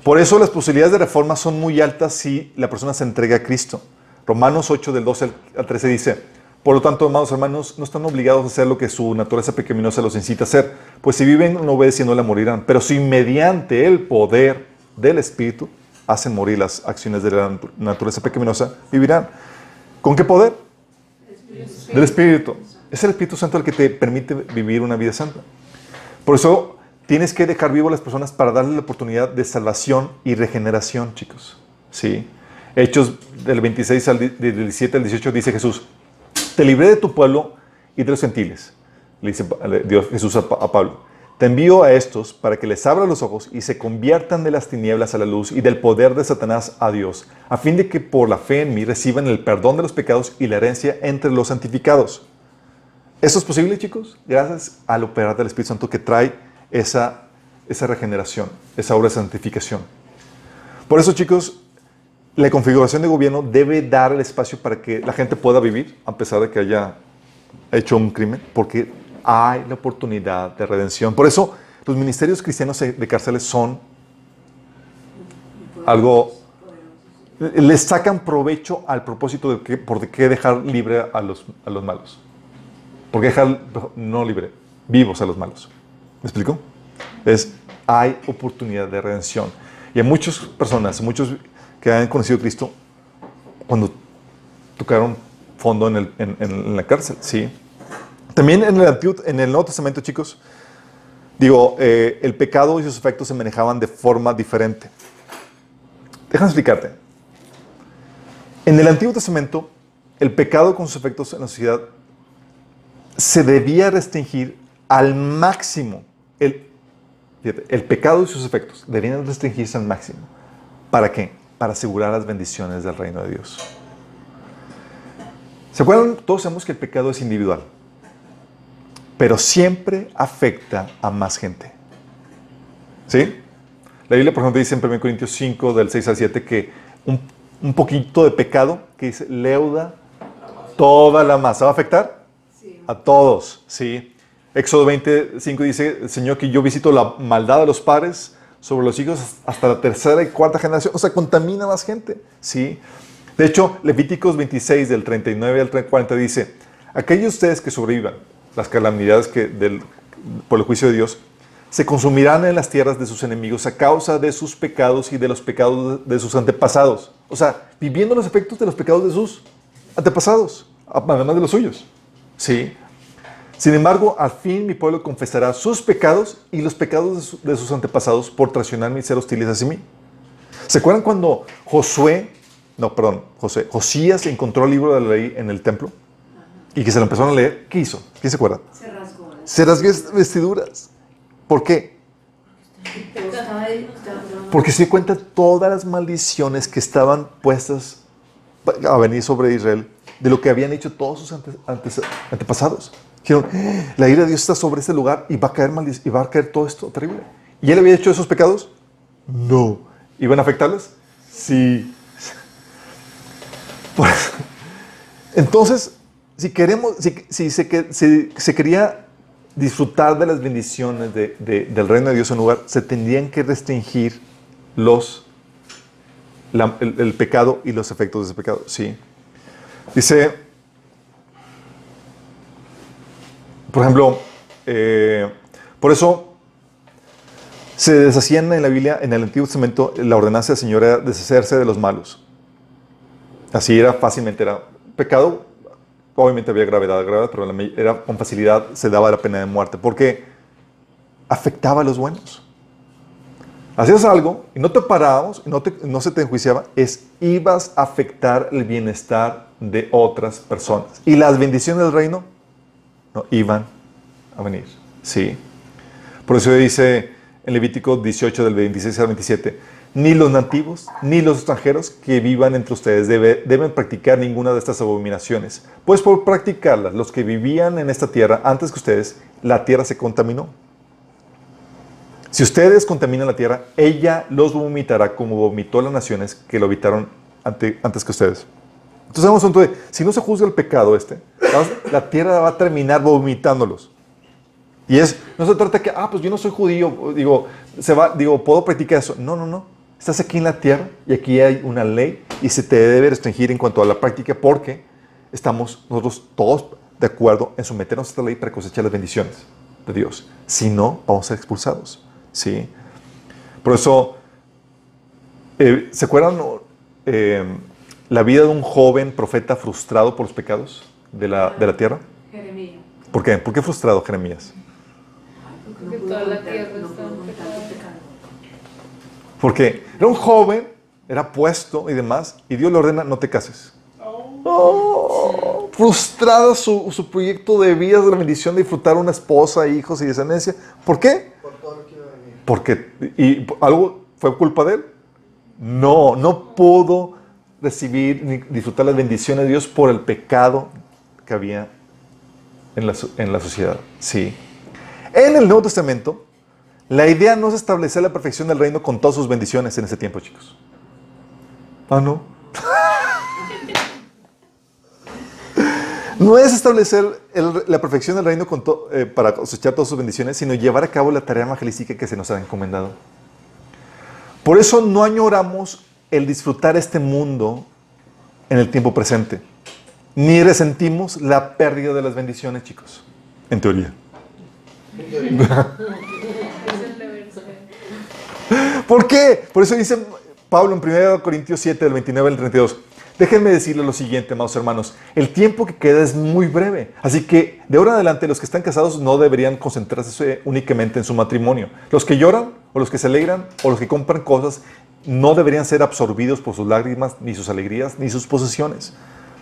Por eso las posibilidades de reforma son muy altas si la persona se entrega a Cristo. Romanos 8, del 12 al 13 dice, Por lo tanto, amados hermanos, no están obligados a hacer lo que su naturaleza pecaminosa los incita a hacer, pues si viven no obedeciéndole morirán. Pero si mediante el poder del Espíritu hacen morir las acciones de la naturaleza pecaminosa, vivirán. ¿Con qué poder? Del Espíritu. Es el Espíritu Santo el que te permite vivir una vida santa. Por eso tienes que dejar vivo a las personas para darles la oportunidad de salvación y regeneración, chicos. ¿Sí? Hechos del 26 del 17 al 18 dice Jesús: te libré de tu pueblo y de los gentiles, le dice Dios, Jesús a Pablo. Te envío a estos para que les abra los ojos y se conviertan de las tinieblas a la luz y del poder de Satanás a Dios, a fin de que por la fe en mí reciban el perdón de los pecados y la herencia entre los santificados. ¿Eso es posible, chicos? Gracias al operar del Espíritu Santo que trae esa regeneración, esa obra de santificación. Por eso, chicos, la configuración de gobierno debe dar el espacio para que la gente pueda vivir, a pesar de que haya hecho un crimen, porque hay la oportunidad de redención. Por eso, los ministerios cristianos de cárceles son algo... Les sacan provecho al propósito de por qué dejar libre a los malos. ¿Por qué dejar no libre? Vivos a los malos. ¿Me explico? Hay oportunidad de redención. Y hay muchas personas, muchos que han conocido a Cristo cuando tocaron fondo en la cárcel, ¿sí? También en el Nuevo Testamento, chicos, el pecado y sus efectos se manejaban de forma diferente. Déjame explicarte. En el Antiguo Testamento, el pecado con sus efectos en la sociedad se debía restringir al máximo. El pecado y sus efectos debían restringirse al máximo. ¿Para qué? Para asegurar las bendiciones del reino de Dios. ¿Se acuerdan? Todos sabemos que el pecado es individual, pero siempre afecta a más gente. ¿Sí? La Biblia, por ejemplo, dice en 1 Corintios 5, del 6 al 7, que un poquito de pecado, que dice, leuda toda la masa. ¿Va a afectar? Sí. A todos, ¿sí? Éxodo 25 dice, Señor, que yo visito la maldad de los padres sobre los hijos hasta la tercera y cuarta generación. O sea, contamina más gente, ¿sí? De hecho, Levíticos 26, del 39 al 40 dice, aquellos de ustedes que sobrevivan las calamidades por el juicio de Dios, se consumirán en las tierras de sus enemigos a causa de sus pecados y de los pecados de sus antepasados. O sea, viviendo los efectos de los pecados de sus antepasados, además de los suyos, ¿sí? Sin embargo, al fin mi pueblo confesará sus pecados y los pecados de sus antepasados por traicionarme y ser hostiles hacia mí. ¿Se acuerdan cuando Josías encontró el libro de la ley en el templo y que se lo empezaron a leer? ¿Qué hizo? ¿Quién se acuerda? Se rasgó. Se rasgó vestiduras. ¿Por qué? Porque se dio cuenta de todas las maldiciones que estaban puestas a venir sobre Israel de lo que habían hecho todos sus antepasados. Dijeron, la ira de Dios está sobre este lugar y va a caer todo esto terrible. ¿Y él había hecho esos pecados? No. ¿Iban a afectarles? Sí. Entonces, si se quería disfrutar de las bendiciones del reino de Dios en un lugar, se tendrían que restringir el pecado y los efectos de ese pecado. Sí. Dice, por ejemplo, por eso se deshacían en la Biblia, en el Antiguo Testamento, la ordenanza del Señor era deshacerse de los malos. Así era pecado. Obviamente había gravedad, pero con facilidad se daba la pena de muerte, porque afectaba a los buenos. Hacías algo y no te parábamos, no se te enjuiciaba, ibas a afectar el bienestar de otras personas. Y las bendiciones del reino no iban a venir. Sí. Por eso dice en Levítico 18, del 26 al 27, ni los nativos, ni los extranjeros que vivan entre ustedes deben practicar ninguna de estas abominaciones. Pues por practicarlas, los que vivían en esta tierra antes que ustedes, la tierra se contaminó. Si ustedes contaminan la tierra, ella los vomitará como vomitó las naciones que lo habitaron antes que ustedes. Entonces, vamos a un punto de, si no se juzga el pecado la tierra va a terminar vomitándolos. Y no se trata que, pues yo no soy judío, puedo practicar eso. No. Estás aquí en la tierra y aquí hay una ley y se te debe restringir en cuanto a la práctica porque estamos nosotros todos de acuerdo en someternos a esta ley para cosechar las bendiciones de Dios. Si no, vamos a ser expulsados. ¿Sí? Por eso, ¿se acuerdan la vida de un joven profeta frustrado por los pecados de la tierra? Jeremías. ¿Por qué? ¿Por qué frustrado Jeremías? Porque toda la tierra está en pecado. Porque era un joven, era puesto y demás, y Dios le ordena, no te cases. Frustrado su proyecto de vida, de la bendición de disfrutar una esposa, hijos y descendencia. ¿Por qué? Por todo lo que iba a venir. Porque, ¿y algo fue culpa de él? No pudo recibir ni disfrutar las bendiciones de Dios por el pecado que había en la sociedad. Sí. En el Nuevo Testamento, la idea no es establecer la perfección del reino con todas sus bendiciones en ese tiempo, chicos. No. No es establecer la perfección del reino para cosechar todas sus bendiciones, sino llevar a cabo la tarea evangelística que se nos ha encomendado. Por eso no añoramos el disfrutar este mundo en el tiempo presente, ni resentimos la pérdida de las bendiciones, chicos, en teoría. ¿Por qué? Por eso dice Pablo en 1 Corintios 7, del 29 al 32. Déjenme decirles lo siguiente, amados hermanos. El tiempo que queda es muy breve. Así que, de ahora en adelante, los que están casados no deberían concentrarse únicamente en su matrimonio. Los que lloran, o los que se alegran, o los que compran cosas, no deberían ser absorbidos por sus lágrimas, ni sus alegrías, ni sus posesiones.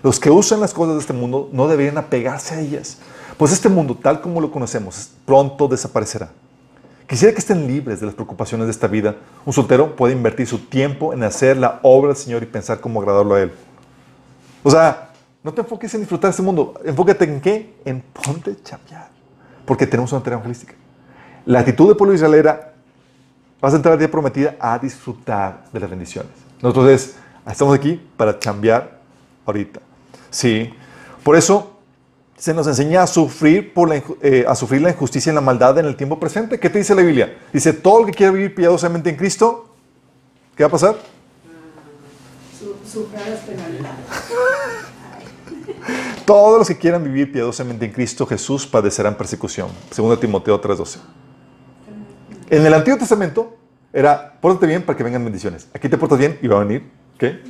Los que usan las cosas de este mundo no deberían apegarse a ellas. Pues este mundo, tal como lo conocemos, pronto desaparecerá. Quisiera que estén libres de las preocupaciones de esta vida. Un soltero puede invertir su tiempo en hacer la obra del Señor y pensar cómo agradarlo a Él. O sea, no te enfoques en disfrutar este mundo. Enfócate en ¿qué? En ponte a chambear. Porque tenemos una tarea evangelística. La actitud del pueblo de Israel era, vas a entrar a la tierra prometida a disfrutar de las bendiciones. Nosotros estamos aquí para chambear ahorita. Sí. Por eso se nos enseña a sufrir la injusticia y la maldad en el tiempo presente. ¿Qué te dice la Biblia? Dice, todo el que quiera vivir piadosamente en Cristo, ¿qué va a pasar? Sufra las penalidades. Todos los que quieran vivir piadosamente en Cristo Jesús padecerán persecución. 2 Timoteo 3:12. En el Antiguo Testamento era, pórtate bien para que vengan bendiciones. Aquí te portas bien y va a venir, ¿qué?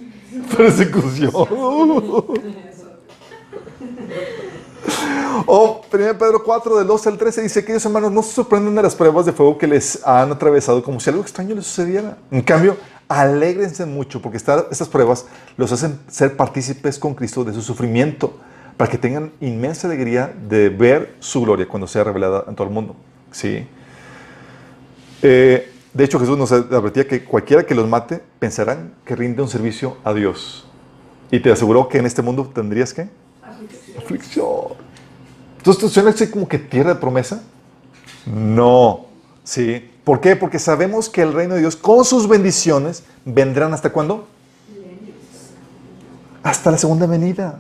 Persecución. O 1 Pedro 4, del 12 al 13 dice, queridos hermanos, no se sorprendan de las pruebas de fuego que les han atravesado como si algo extraño les sucediera. En cambio, alégrense mucho porque estas pruebas los hacen ser partícipes con Cristo de su sufrimiento para que tengan inmensa alegría de ver su gloria cuando sea revelada en todo el mundo. ¿Sí? De hecho, Jesús nos advertía que cualquiera que los mate pensarán que rinde un servicio a Dios. Y te aseguró que en este mundo tendrías ¿qué? Aflicción. Entonces, ¿suena así como que tierra de promesa? No. ¿Sí? ¿Por qué? Porque sabemos que el reino de Dios, con sus bendiciones, vendrán ¿hasta cuándo? Hasta la segunda venida.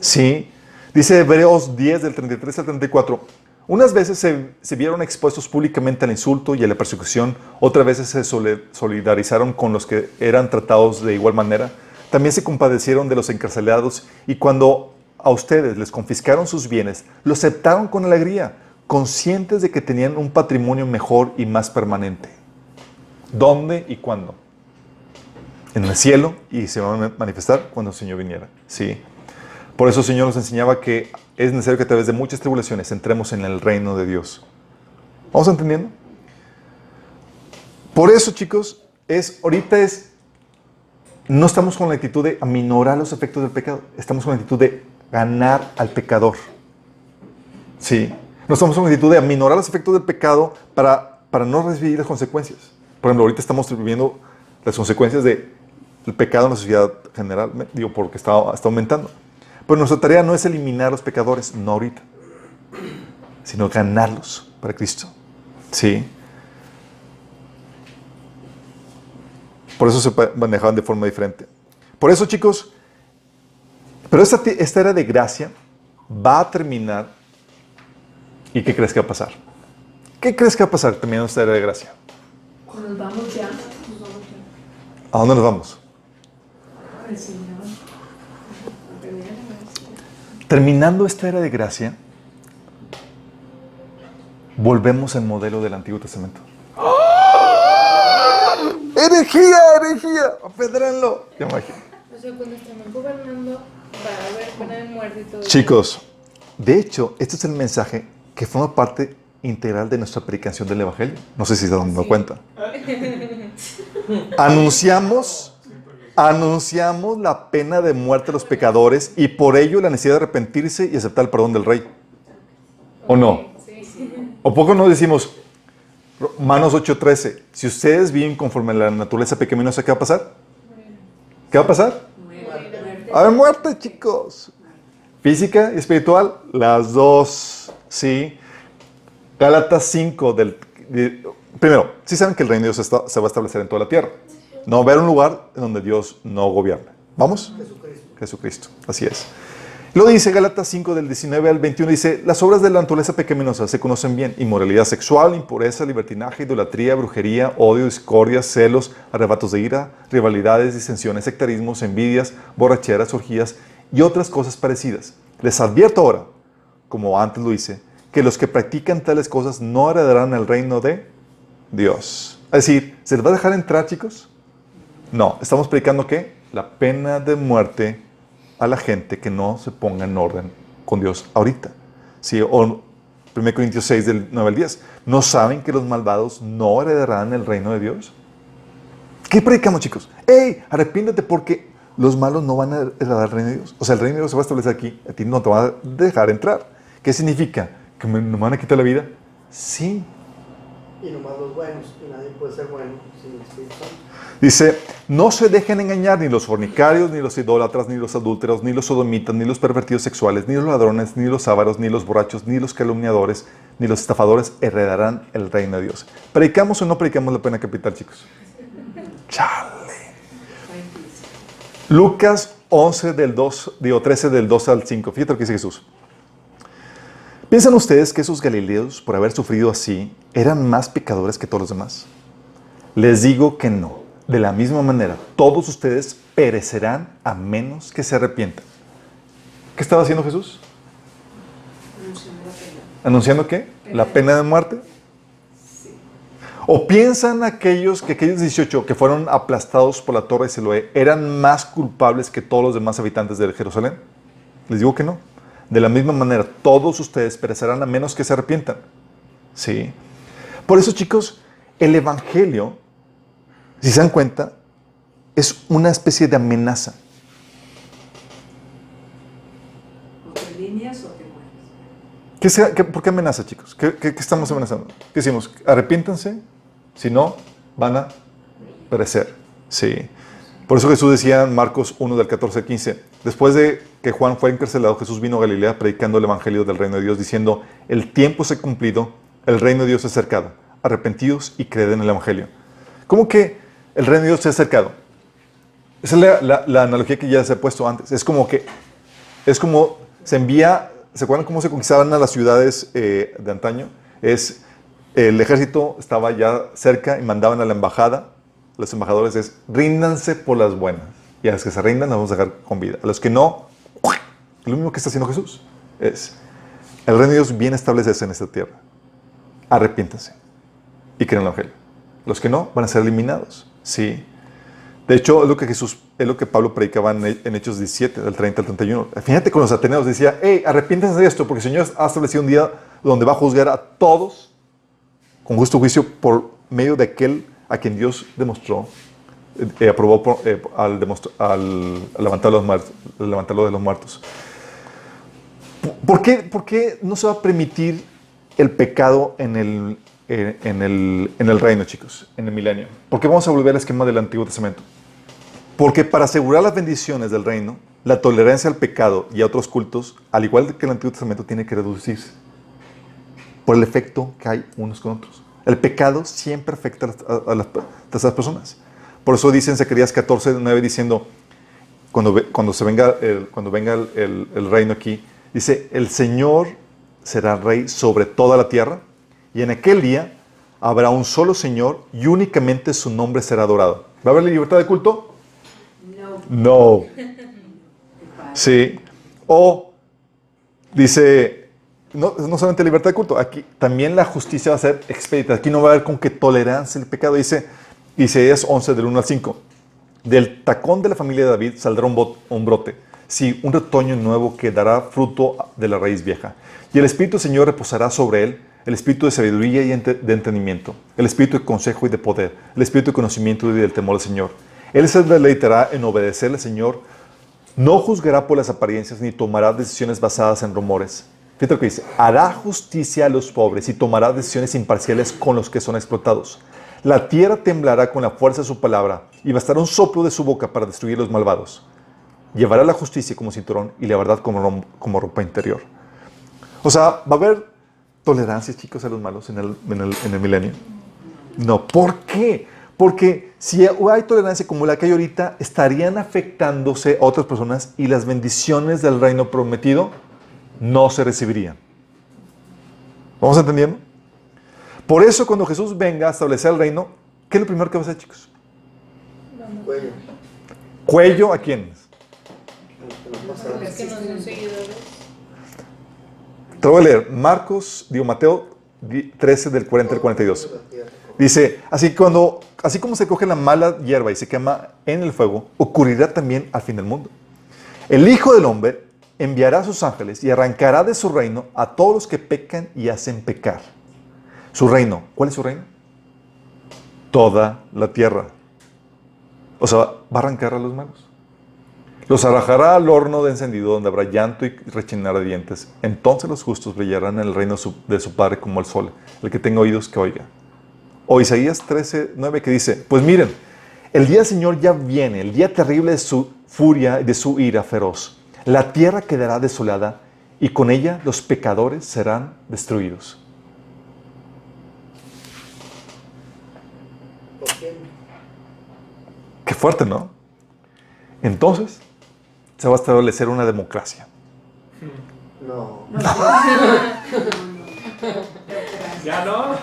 ¿Sí? Dice Hebreos 10, del 33 al 34. Unas veces se vieron expuestos públicamente al insulto y a la persecución, otras veces se solidarizaron con los que eran tratados de igual manera. También se compadecieron de los encarcelados y cuando a ustedes les confiscaron sus bienes, lo aceptaron con alegría, conscientes de que tenían un patrimonio mejor y más permanente. ¿Dónde y cuándo? En el cielo, y se van a manifestar cuando el Señor viniera. Sí. Por eso el Señor nos enseñaba que es necesario que a través de muchas tribulaciones entremos en el reino de Dios. ¿Vamos entendiendo? Por eso, chicos, no estamos con la actitud de aminorar los efectos del pecado, estamos con la actitud de ganar al pecador. Sí. No estamos con la actitud de aminorar los efectos del pecado para no recibir las consecuencias. Por ejemplo, ahorita estamos viviendo las consecuencias del pecado en la sociedad general, porque está aumentando. Pero nuestra tarea no es eliminar a los pecadores, no ahorita, sino ganarlos para Cristo. Sí. Por eso se manejaban de forma diferente. Por eso, chicos, pero esta era de gracia va a terminar. ¿Y qué crees que va a pasar? ¿Qué crees que va a pasar terminando esta era de gracia? Nos vamos ya. ¿A dónde nos vamos? Al Señor. Terminando esta era de gracia, volvemos al modelo del Antiguo Testamento. ¡Herejía, herejía! ¡Apedréenlo! ¿Te imaginas? O sea, cuando estamos gobernando, va a haber pena de muerte y todo. Chicos, de hecho, este es el mensaje que forma parte integral de nuestra predicación del Evangelio. No sé si se dan cuenta. Anunciamos la pena de muerte a los pecadores y por ello la necesidad de arrepentirse y aceptar el perdón del Rey. ¿O no? ¿O poco nos decimos, Romanos 8:13, si ustedes viven conforme a la naturaleza pecaminosa, ¿qué va a pasar? ¿Qué va a pasar? Va a haber muerte, chicos. Física y espiritual, las dos, ¿sí? Gálatas 5 primero, sí saben que el reino de Dios se va a establecer en toda la tierra. No va a haber un lugar en donde Dios no gobierna. ¿Vamos? Jesucristo, así es. Luego dice Gálatas 5 del 19 al 21, dice, las obras de la naturaleza pecaminosa se conocen bien: inmoralidad sexual, impureza, libertinaje, idolatría, brujería, odio, discordia, celos, arrebatos de ira, rivalidades, disensiones, sectarismos, envidias, borracheras, orgías y otras cosas parecidas. Les advierto ahora, como antes lo hice, que los que practican tales cosas no heredarán el reino de Dios. Es decir, ¿se les va a dejar entrar, chicos? No, estamos predicando ¿qué? La pena de muerte a la gente que no se ponga en orden con Dios ahorita. ¿Sí? O 1 Corintios 6 del 9 al 10. ¿No saben que los malvados no heredarán el reino de Dios? ¿Qué predicamos, chicos? ¡Ey! Arrepiéntete porque los malos no van a heredar el reino de Dios. O sea, el reino de Dios se va a establecer aquí. A ti no te va a dejar entrar. ¿Qué significa? ¿Que me van a quitar la vida? Sí. Y nomás los buenos, y nadie puede ser bueno sin el Espíritu Santo. Dice, no se dejen engañar ni los fornicarios, ni los idólatras, ni los adúlteros, ni los sodomitas, ni los pervertidos sexuales, ni los ladrones, ni los ávaros, ni los borrachos, ni los calumniadores, ni los estafadores heredarán el reino de Dios. ¿Predicamos o no predicamos la pena capital, chicos? ¡Chale! Lucas 13 del 2 al 5. Fíjate lo que dice Jesús. ¿Piensan ustedes que esos galileos, por haber sufrido así, eran más pecadores que todos los demás? Les digo que no. De la misma manera, todos ustedes perecerán a menos que se arrepientan. ¿Qué estaba haciendo Jesús? ¿Anunciando qué? ¿La pena de muerte? Sí. ¿O piensan que aquellos 18 que fueron aplastados por la torre de Siloé eran más culpables que todos los demás habitantes de Jerusalén? Les digo que no. De la misma manera, todos ustedes perecerán a menos que se arrepientan. Sí. Por eso, chicos, el Evangelio, si se dan cuenta, es una especie de amenaza. ¿O te alineas o te mueres? ¿Por qué amenaza, chicos? ¿Qué estamos amenazando? ¿Qué decimos? Arrepiéntanse, si no, van a perecer. Sí. Por eso Jesús decía en Marcos 1 del 14 al 15, después de que Juan fue encarcelado, Jesús vino a Galilea predicando el Evangelio del reino de Dios, diciendo, el tiempo se ha cumplido, el reino de Dios se ha acercado, arrepentidos y creed en el Evangelio. ¿Cómo que el reino de Dios se ha acercado? Esa es la analogía que ya se ha puesto antes. Es como se envía, ¿se acuerdan cómo se conquistaban a las ciudades de antaño? El ejército estaba ya cerca y mandaban a la embajada. Los embajadores ríndanse por las buenas. Y a los que se rindan, nos vamos a dejar con vida. A los que no, lo mismo que está haciendo Jesús es, el reino de Dios viene a establecerse en esta tierra. Arrepiéntanse y creen en el Evangelio. Los que no, van a ser eliminados. Sí. De hecho, es lo que Pablo predicaba en Hechos 17, del 30 al 31. Fíjate con los ateneos, decía, arrepiéntense de esto, porque el Señor ha establecido un día donde va a juzgar a todos con justo juicio por medio de aquel a quien Dios demostró, aprobó al levantarlo de los muertos. ¿Por qué no se va a permitir el pecado en el reino, chicos, en el milenio? ¿Por qué vamos a volver al esquema del Antiguo Testamento? Porque para asegurar las bendiciones del reino, la tolerancia al pecado y a otros cultos, al igual que el Antiguo Testamento, tiene que reducirse por el efecto que hay unos con otros. El pecado siempre afecta a las personas. Por eso dice en Zacarías 14, 9, diciendo, cuando venga el reino aquí, dice, el Señor será rey sobre toda la tierra, y en aquel día habrá un solo Señor y únicamente su nombre será adorado. ¿Va a haber libertad de culto? No. Sí. O dice, no solamente libertad de culto, aquí también la justicia va a ser expedita. Aquí no va a haber con que tolerancia el pecado. Dice Isaías 11, del 1 al 5. Del tacón de la familia de David saldrá un brote. Sí, un retoño nuevo que dará fruto de la raíz vieja. Y el Espíritu del Señor reposará sobre él, el Espíritu de sabiduría y de entendimiento, el Espíritu de consejo y de poder, el Espíritu de conocimiento y del temor del Señor. Él se deleitará en obedecerle al Señor, no juzgará por las apariencias ni tomará decisiones basadas en rumores. Fíjate lo que dice, hará justicia a los pobres y tomará decisiones imparciales con los que son explotados. La tierra temblará con la fuerza de su palabra y bastará un soplo de su boca para destruir a los malvados. Llevará la justicia como cinturón y la verdad como ropa interior. O sea, ¿va a haber tolerancia, chicos, a los malos en el milenio? No. ¿Por qué? Porque si hay tolerancia como la que hay ahorita, estarían afectándose a otras personas y las bendiciones del reino prometido no se recibirían. ¿Vamos entendiendo? Por eso, cuando Jesús venga a establecer el reino, ¿qué es lo primero que va a hacer, chicos? Cuello. ¿Cuello a quiénes? Los que no son seguidores. Te lo voy a leer. Mateo 13, del 40 al 42. Dice, así como se coge la mala hierba y se quema en el fuego, ocurrirá también al fin del mundo. El Hijo del Hombre enviará a sus ángeles y arrancará de su reino a todos los que pecan y hacen pecar. Su reino, ¿cuál es su reino? Toda la tierra. O sea, va a arrancar a los malos. Los arrojará al horno de encendido donde habrá llanto y rechinar de dientes. Entonces los justos brillarán en el reino de su Padre como el sol. El que tenga oídos que oiga. O Isaías 13, 9 que dice, pues miren, el día del Señor ya viene, el día terrible de su furia y de su ira feroz. La tierra quedará desolada y con ella los pecadores serán destruidos. ¿Por qué? Qué fuerte, ¿no? Entonces, se va a establecer una democracia. No. ¿Ya no?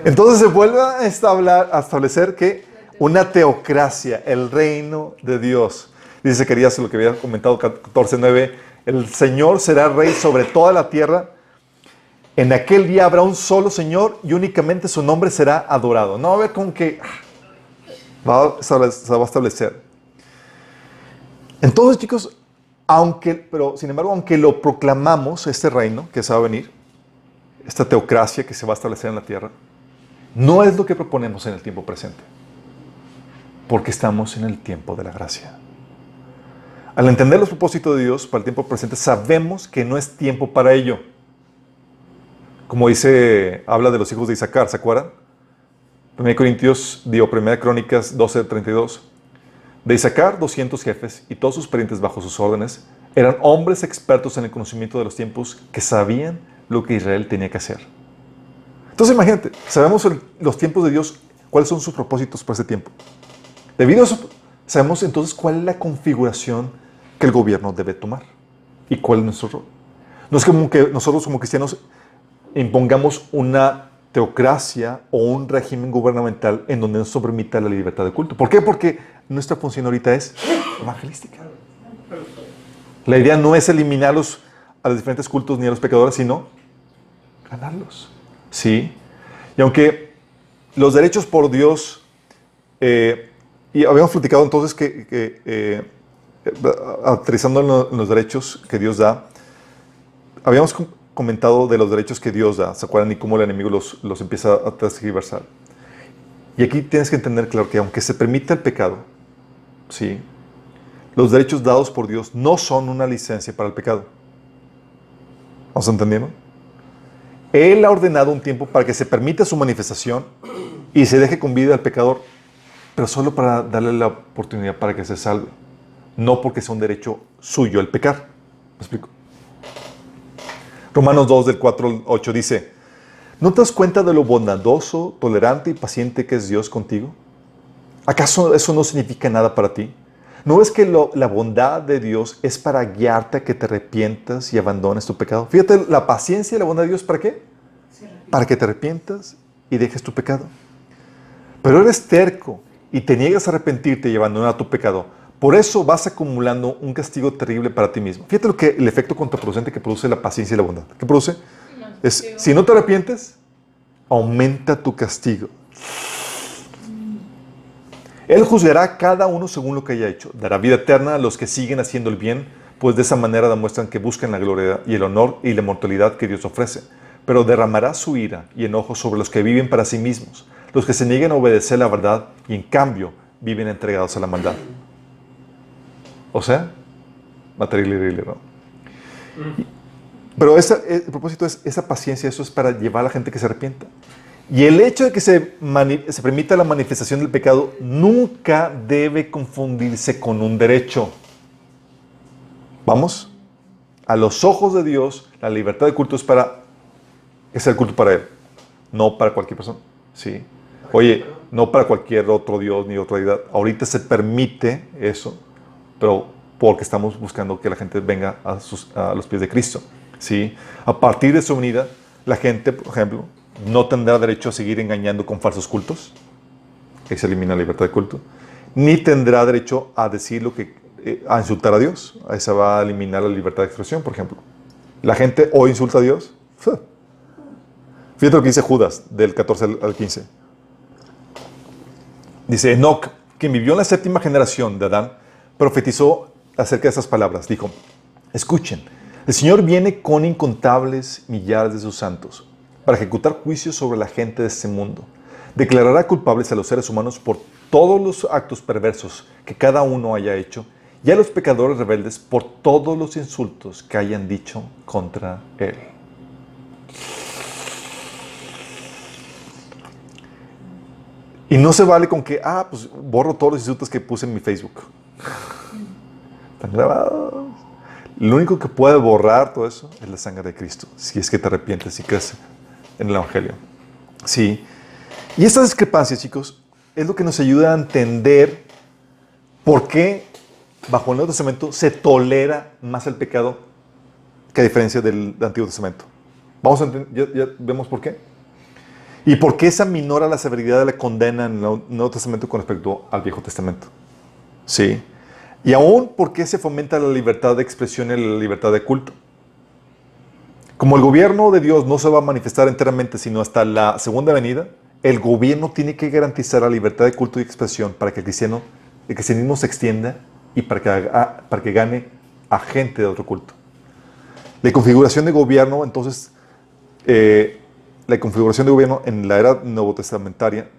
Entonces se vuelve a establecer que una teocracia, el reino de Dios. Dice Zacarías, lo que había comentado 14:9, el Señor será rey sobre toda la tierra. En aquel día habrá un solo Señor y únicamente su nombre será adorado. No va a haber con que se va a establecer. Entonces, chicos, sin embargo, aunque lo proclamamos, este reino que se va a venir, esta teocracia que se va a establecer en la tierra, no es lo que proponemos en el tiempo presente, porque estamos en el tiempo de la gracia. Al entender los propósitos de Dios para el tiempo presente, sabemos que no es tiempo para ello. Como habla de los hijos de Isaacar, ¿se acuerdan? 1 Crónicas 12:32. De Isaacar, 200 jefes y todos sus parientes bajo sus órdenes eran hombres expertos en el conocimiento de los tiempos que sabían lo que Israel tenía que hacer. Entonces imagínate, sabemos los tiempos de Dios, cuáles son sus propósitos para ese tiempo. Debido a eso, sabemos entonces cuál es la configuración que el gobierno debe tomar y cuál es nuestro rol. No es como que nosotros como cristianos impongamos una teocracia o un régimen gubernamental en donde no se permita la libertad de culto. ¿Por qué? Porque nuestra función ahorita es evangelística. La idea no es eliminarlos a los diferentes cultos ni a los pecadores, sino ganarlos. ¿Sí? Y aunque los derechos por Dios, y habíamos platicado entonces aterrizando en los derechos que Dios da, habíamos comentado de los derechos que Dios da, ¿se acuerdan? Y cómo el enemigo los empieza a transgiversar. Y aquí tienes que entender, claro, que aunque se permita el pecado, ¿sí? Los derechos dados por Dios no son una licencia para el pecado. ¿Vamos entendiendo? Él ha ordenado un tiempo para que se permita su manifestación y se deje con vida al pecador, pero solo para darle la oportunidad para que se salve. No porque sea un derecho suyo el pecar. ¿Me explico? Romanos 2, del 4 al 8 dice, ¿no te das cuenta de lo bondadoso, tolerante y paciente que es Dios contigo? ¿Acaso eso no significa nada para ti? ¿No ves que la bondad de Dios es para guiarte a que te arrepientas y abandones tu pecado? Fíjate, la paciencia y la bondad de Dios, ¿para qué? Para que te arrepientas y dejes tu pecado. Pero eres terco y te niegas a arrepentirte y abandonar tu pecado. Por eso vas acumulando un castigo terrible para ti mismo. Fíjate el efecto contraproducente que produce la paciencia y la bondad. ¿Qué produce? Es, si no te arrepientes, aumenta tu castigo. Él juzgará a cada uno según lo que haya hecho. Dará vida eterna a los que siguen haciendo el bien, pues de esa manera demuestran que buscan la gloria y el honor y la inmortalidad que Dios ofrece. Pero derramará su ira y enojo sobre los que viven para sí mismos, los que se niegan a obedecer la verdad y en cambio viven entregados a la maldad. O sea, material, ¿no? Pero el propósito es esa paciencia, eso es para llevar a la gente que se arrepienta. Y el hecho de que se permita la manifestación del pecado nunca debe confundirse con un derecho. ¿Vamos? A los ojos de Dios, la libertad de culto es el culto para Él, no para cualquier persona. ¿Sí? Oye, no para cualquier otro Dios ni otra deidad. Ahorita se permite eso, pero porque estamos buscando que la gente venga a los pies de Cristo. ¿Sí? A partir de su venida, la gente, por ejemplo, no tendrá derecho a seguir engañando con falsos cultos. Ahí se elimina la libertad de culto. Ni tendrá derecho a decir a insultar a Dios. Ahí se va a eliminar la libertad de expresión, por ejemplo. La gente hoy insulta a Dios. Fíjate lo que dice Judas, del 14 al 15. Dice, Enoc, quien vivió en la 7ª generación de Adán, profetizó acerca de estas palabras. Dijo, escuchen, el Señor viene con incontables millares de sus santos para ejecutar juicios sobre la gente de este mundo. Declarará culpables a los seres humanos por todos los actos perversos que cada uno haya hecho y a los pecadores rebeldes por todos los insultos que hayan dicho contra Él. Y no se vale con que, pues borro todos los insultos que puse en mi Facebook. Están grabados. Lo único que puede borrar todo eso es la sangre de Cristo, si es que te arrepientes y crees en el Evangelio. Sí. Y esta discrepancia, chicos, es lo que nos ayuda a entender por qué bajo el Nuevo Testamento se tolera más el pecado que a diferencia del Antiguo Testamento. Vamos a entender, ya vemos por qué. Y por qué se aminora la severidad de la condena en el Nuevo Testamento con respecto al Viejo Testamento. Sí. Y aún por qué se fomenta la libertad de expresión y la libertad de culto. Como el gobierno de Dios no se va a manifestar enteramente sino hasta la segunda venida, el gobierno tiene que garantizar la libertad de culto y expresión para que el cristianismo se extienda y para que gane a gente de otro culto. La configuración de gobierno, entonces, la configuración de gobierno en la era nuevotestamentaria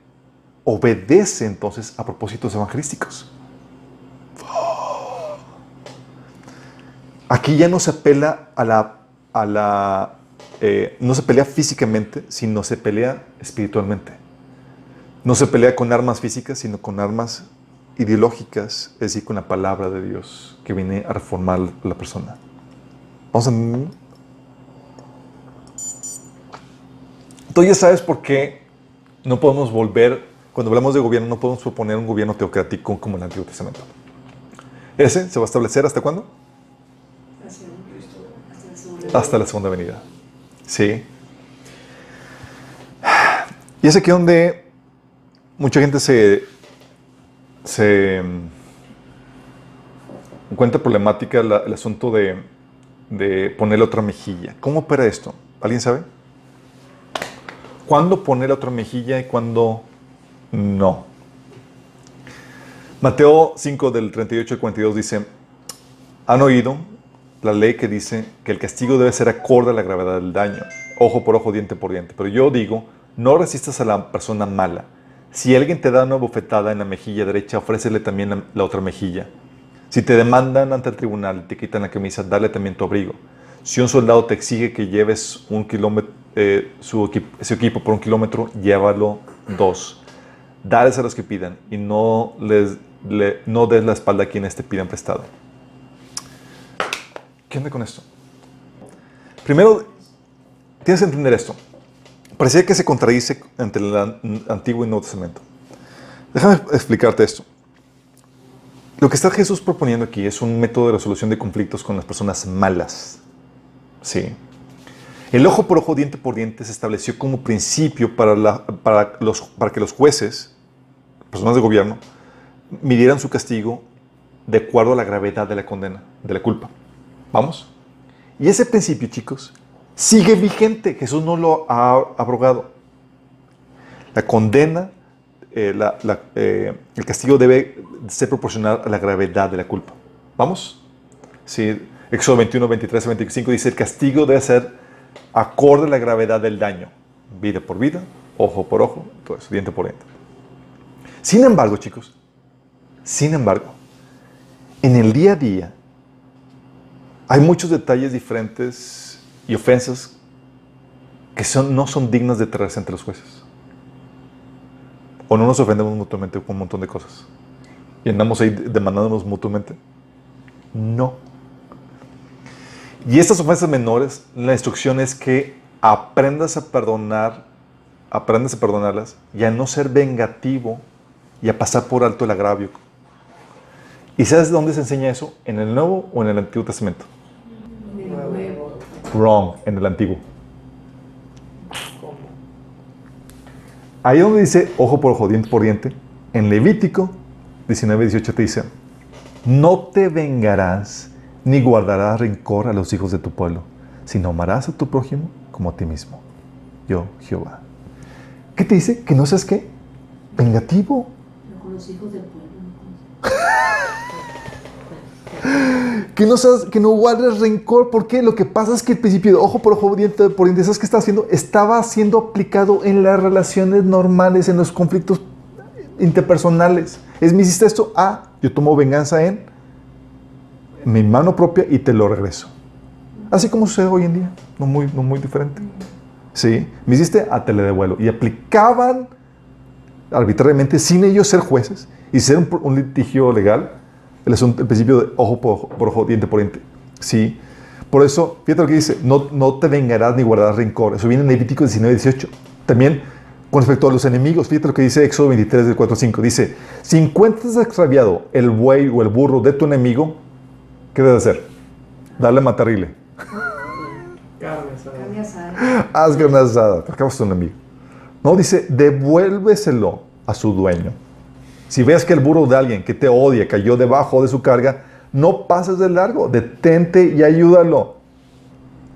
obedece entonces a propósitos evangelísticos. Aquí ya no se apela no se pelea físicamente, sino se pelea espiritualmente. No se pelea con armas físicas, sino con armas ideológicas, es decir, con la palabra de Dios que viene a reformar a la persona. Vamos a... Tú ya sabes por qué no podemos cuando hablamos de gobierno, no podemos proponer un gobierno teocrático como el Antiguo Testamento. Ese se va a establecer ¿hasta cuándo? Hasta la segunda venida. Sí. Y es aquí donde mucha gente se encuentra problemática el asunto de poner la otra mejilla. ¿Cómo opera esto? ¿Alguien sabe? ¿Cuándo poner la otra mejilla y cuándo no? Mateo 5 del 38 al 42 dice, ¿han oído la ley que dice que el castigo debe ser acorde a la gravedad del daño? Ojo por ojo, diente por diente. Pero yo digo, no resistas a la persona mala. Si alguien te da una bofetada en la mejilla derecha, ofrécele también la otra mejilla. Si te demandan ante el tribunal y te quitan la camisa, dale también tu abrigo. Si un soldado te exige que lleves su equipo por 1 kilómetro, llévalo 2. Dales a los que pidan y no des la espalda a quienes te pidan prestado. ¿Qué onda con esto? Primero, tienes que entender esto. Parecía que se contradice entre el Antiguo y el Nuevo Testamento. Déjame explicarte esto. Lo que está Jesús proponiendo aquí es un método de resolución de conflictos con las personas malas. Sí. El ojo por ojo, diente por diente se estableció como principio para que los jueces, personas de gobierno, midieran su castigo de acuerdo a la gravedad de la condena, de la culpa. ¿Vamos? Y ese principio, chicos, sigue vigente. Jesús no lo ha abrogado. La condena, el castigo debe ser proporcional a la gravedad de la culpa. ¿Vamos? Sí, Éxodo 21, 23 a 25 dice, el castigo debe ser acorde a la gravedad del daño. Vida por vida, ojo por ojo, todo eso, diente por diente. Sin embargo, chicos, en el día a día hay muchos detalles diferentes y ofensas que no son dignas de traerse ante los jueces. O no nos ofendemos mutuamente con un montón de cosas. Y andamos ahí demandándonos mutuamente. No. Y estas ofensas menores, la instrucción es que aprendas a perdonarlas y a no ser vengativo y a pasar por alto el agravio. ¿Y sabes dónde se enseña eso? ¿En el Nuevo o en el Antiguo Testamento? Wrong, en el Antiguo. Ahí donde dice ojo por ojo, diente por diente, en Levítico 19:18 te dice, no te vengarás ni guardarás rencor a los hijos de tu pueblo, sino amarás a tu prójimo como a ti mismo. Yo, Jehová. ¿Qué te dice? Que no seas ¿qué? Vengativo. No con los hijos del pueblo. Que no guardes rencor. ¿Por qué? Lo que pasa es que el principio de ojo por ojo, diente por diente, ¿sabes qué está haciendo? Estaba siendo aplicado en las relaciones normales, en los conflictos interpersonales. Me hiciste esto, yo tomo venganza en mi mano propia y te lo regreso. Así como sucede hoy en día, no muy diferente. ¿Sí? Me hiciste, te le devuelvo. Y aplicaban arbitrariamente, sin ellos ser jueces y ser un litigio legal, el principio de ojo por ojo, diente por diente. ¿Sí? Por eso, fíjate lo que dice, no te vengarás ni guardarás rencor. Eso viene en Levítico 19:18. También con respecto a los enemigos, fíjate lo que dice Éxodo 23, del 4 al 5. Dice, si encuentras extraviado el buey o el burro de tu enemigo, ¿qué debes hacer? Darle matarrile. Carne asada. Haz carne asada, porque acabas tu enemigo. No, dice, devuélveselo a su dueño. Si ves que el burro de alguien que te odia cayó debajo de su carga, no pases de largo, detente y ayúdalo.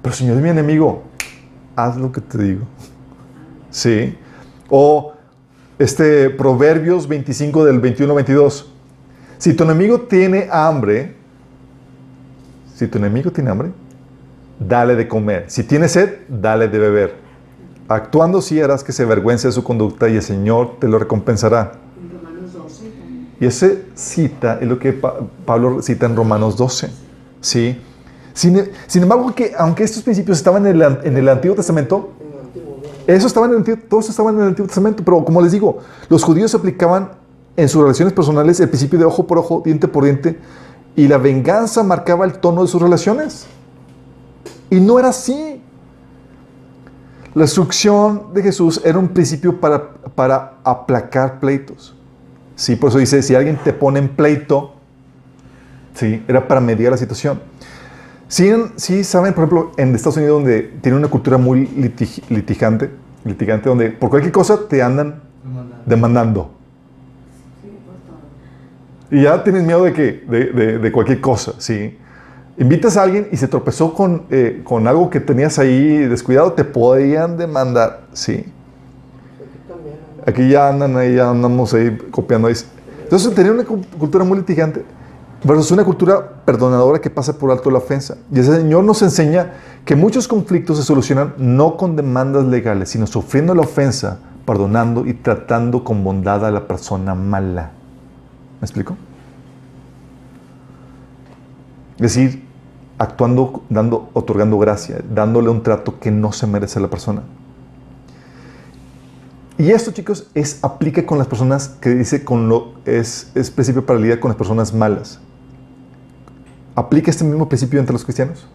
Pero Señor, es mi enemigo, haz lo que te digo. ¿Sí? O Proverbios 25 del 21 al 22. Si tu enemigo tiene hambre, dale de comer. Si tiene sed, dale de beber. Actuando así harás que se avergüence de su conducta y el Señor te lo recompensará. En Romanos 12 también. Y ese cita es lo que Pablo cita en Romanos 12. ¿Sí? Sin embargo, aunque estos principios estaban en el Antiguo Testamento, todo eso estaba en el Antiguo Testamento, pero como les digo, los judíos aplicaban en sus relaciones personales el principio de ojo por ojo, diente por diente, y la venganza marcaba el tono de sus relaciones. Y no era así. La instrucción de Jesús era un principio para aplacar pleitos. Sí, por eso dice, si alguien te pone en pleito, sí, era para mediar la situación. Sí, saben, por ejemplo, en Estados Unidos, donde tiene una cultura muy litigante, donde por cualquier cosa te andan demandando. Y ya tienes miedo de cualquier cosa, ¿sí? Invitas a alguien y se tropezó con algo que tenías ahí descuidado, te podrían demandar, ¿sí? Aquí ya andamos ahí copiando. Entonces, tenía una cultura muy litigante versus una cultura perdonadora que pasa por alto la ofensa. Y el Señor nos enseña que muchos conflictos se solucionan no con demandas legales, sino sufriendo la ofensa, perdonando y tratando con bondad a la persona mala. ¿Me explico? Es decir, actuando, otorgando gracia, dándole un trato que no se merece a la persona. Y esto, chicos, aplica con las personas que dice es principio para lidiar con las personas malas. ¿Aplica este mismo principio entre los cristianos?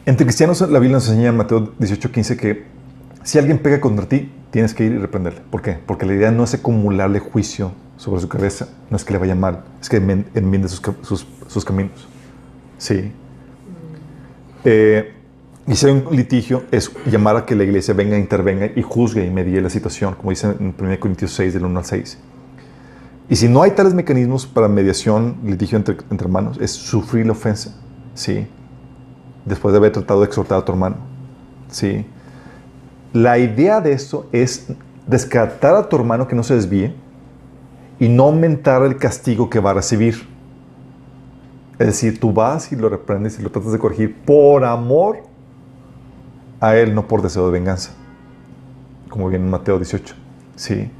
Entre cristianos, la Biblia nos enseña en Mateo 18:15 que si alguien pega contra ti, tienes que ir y reprenderle. ¿Por qué? Porque la idea no es acumularle juicio sobre su cabeza, no es que le vaya mal, es que enmiende sus caminos. Sí. Y si hay un litigio, es llamar a que la iglesia venga, intervenga y juzgue y medie la situación, como dice en 1 Corintios 6, del 1 al 6. Y si no hay tales mecanismos para mediación, litigio entre hermanos, es sufrir la ofensa, ¿sí? Después de haber tratado de exhortar a tu hermano, ¿sí? La idea de esto es descartar a tu hermano que no se desvíe y no aumentar el castigo que va a recibir. Es decir, tú vas y lo reprendes y lo tratas de corregir por amor a él, no por deseo de venganza. Como viene en Mateo 18, ¿sí? Eso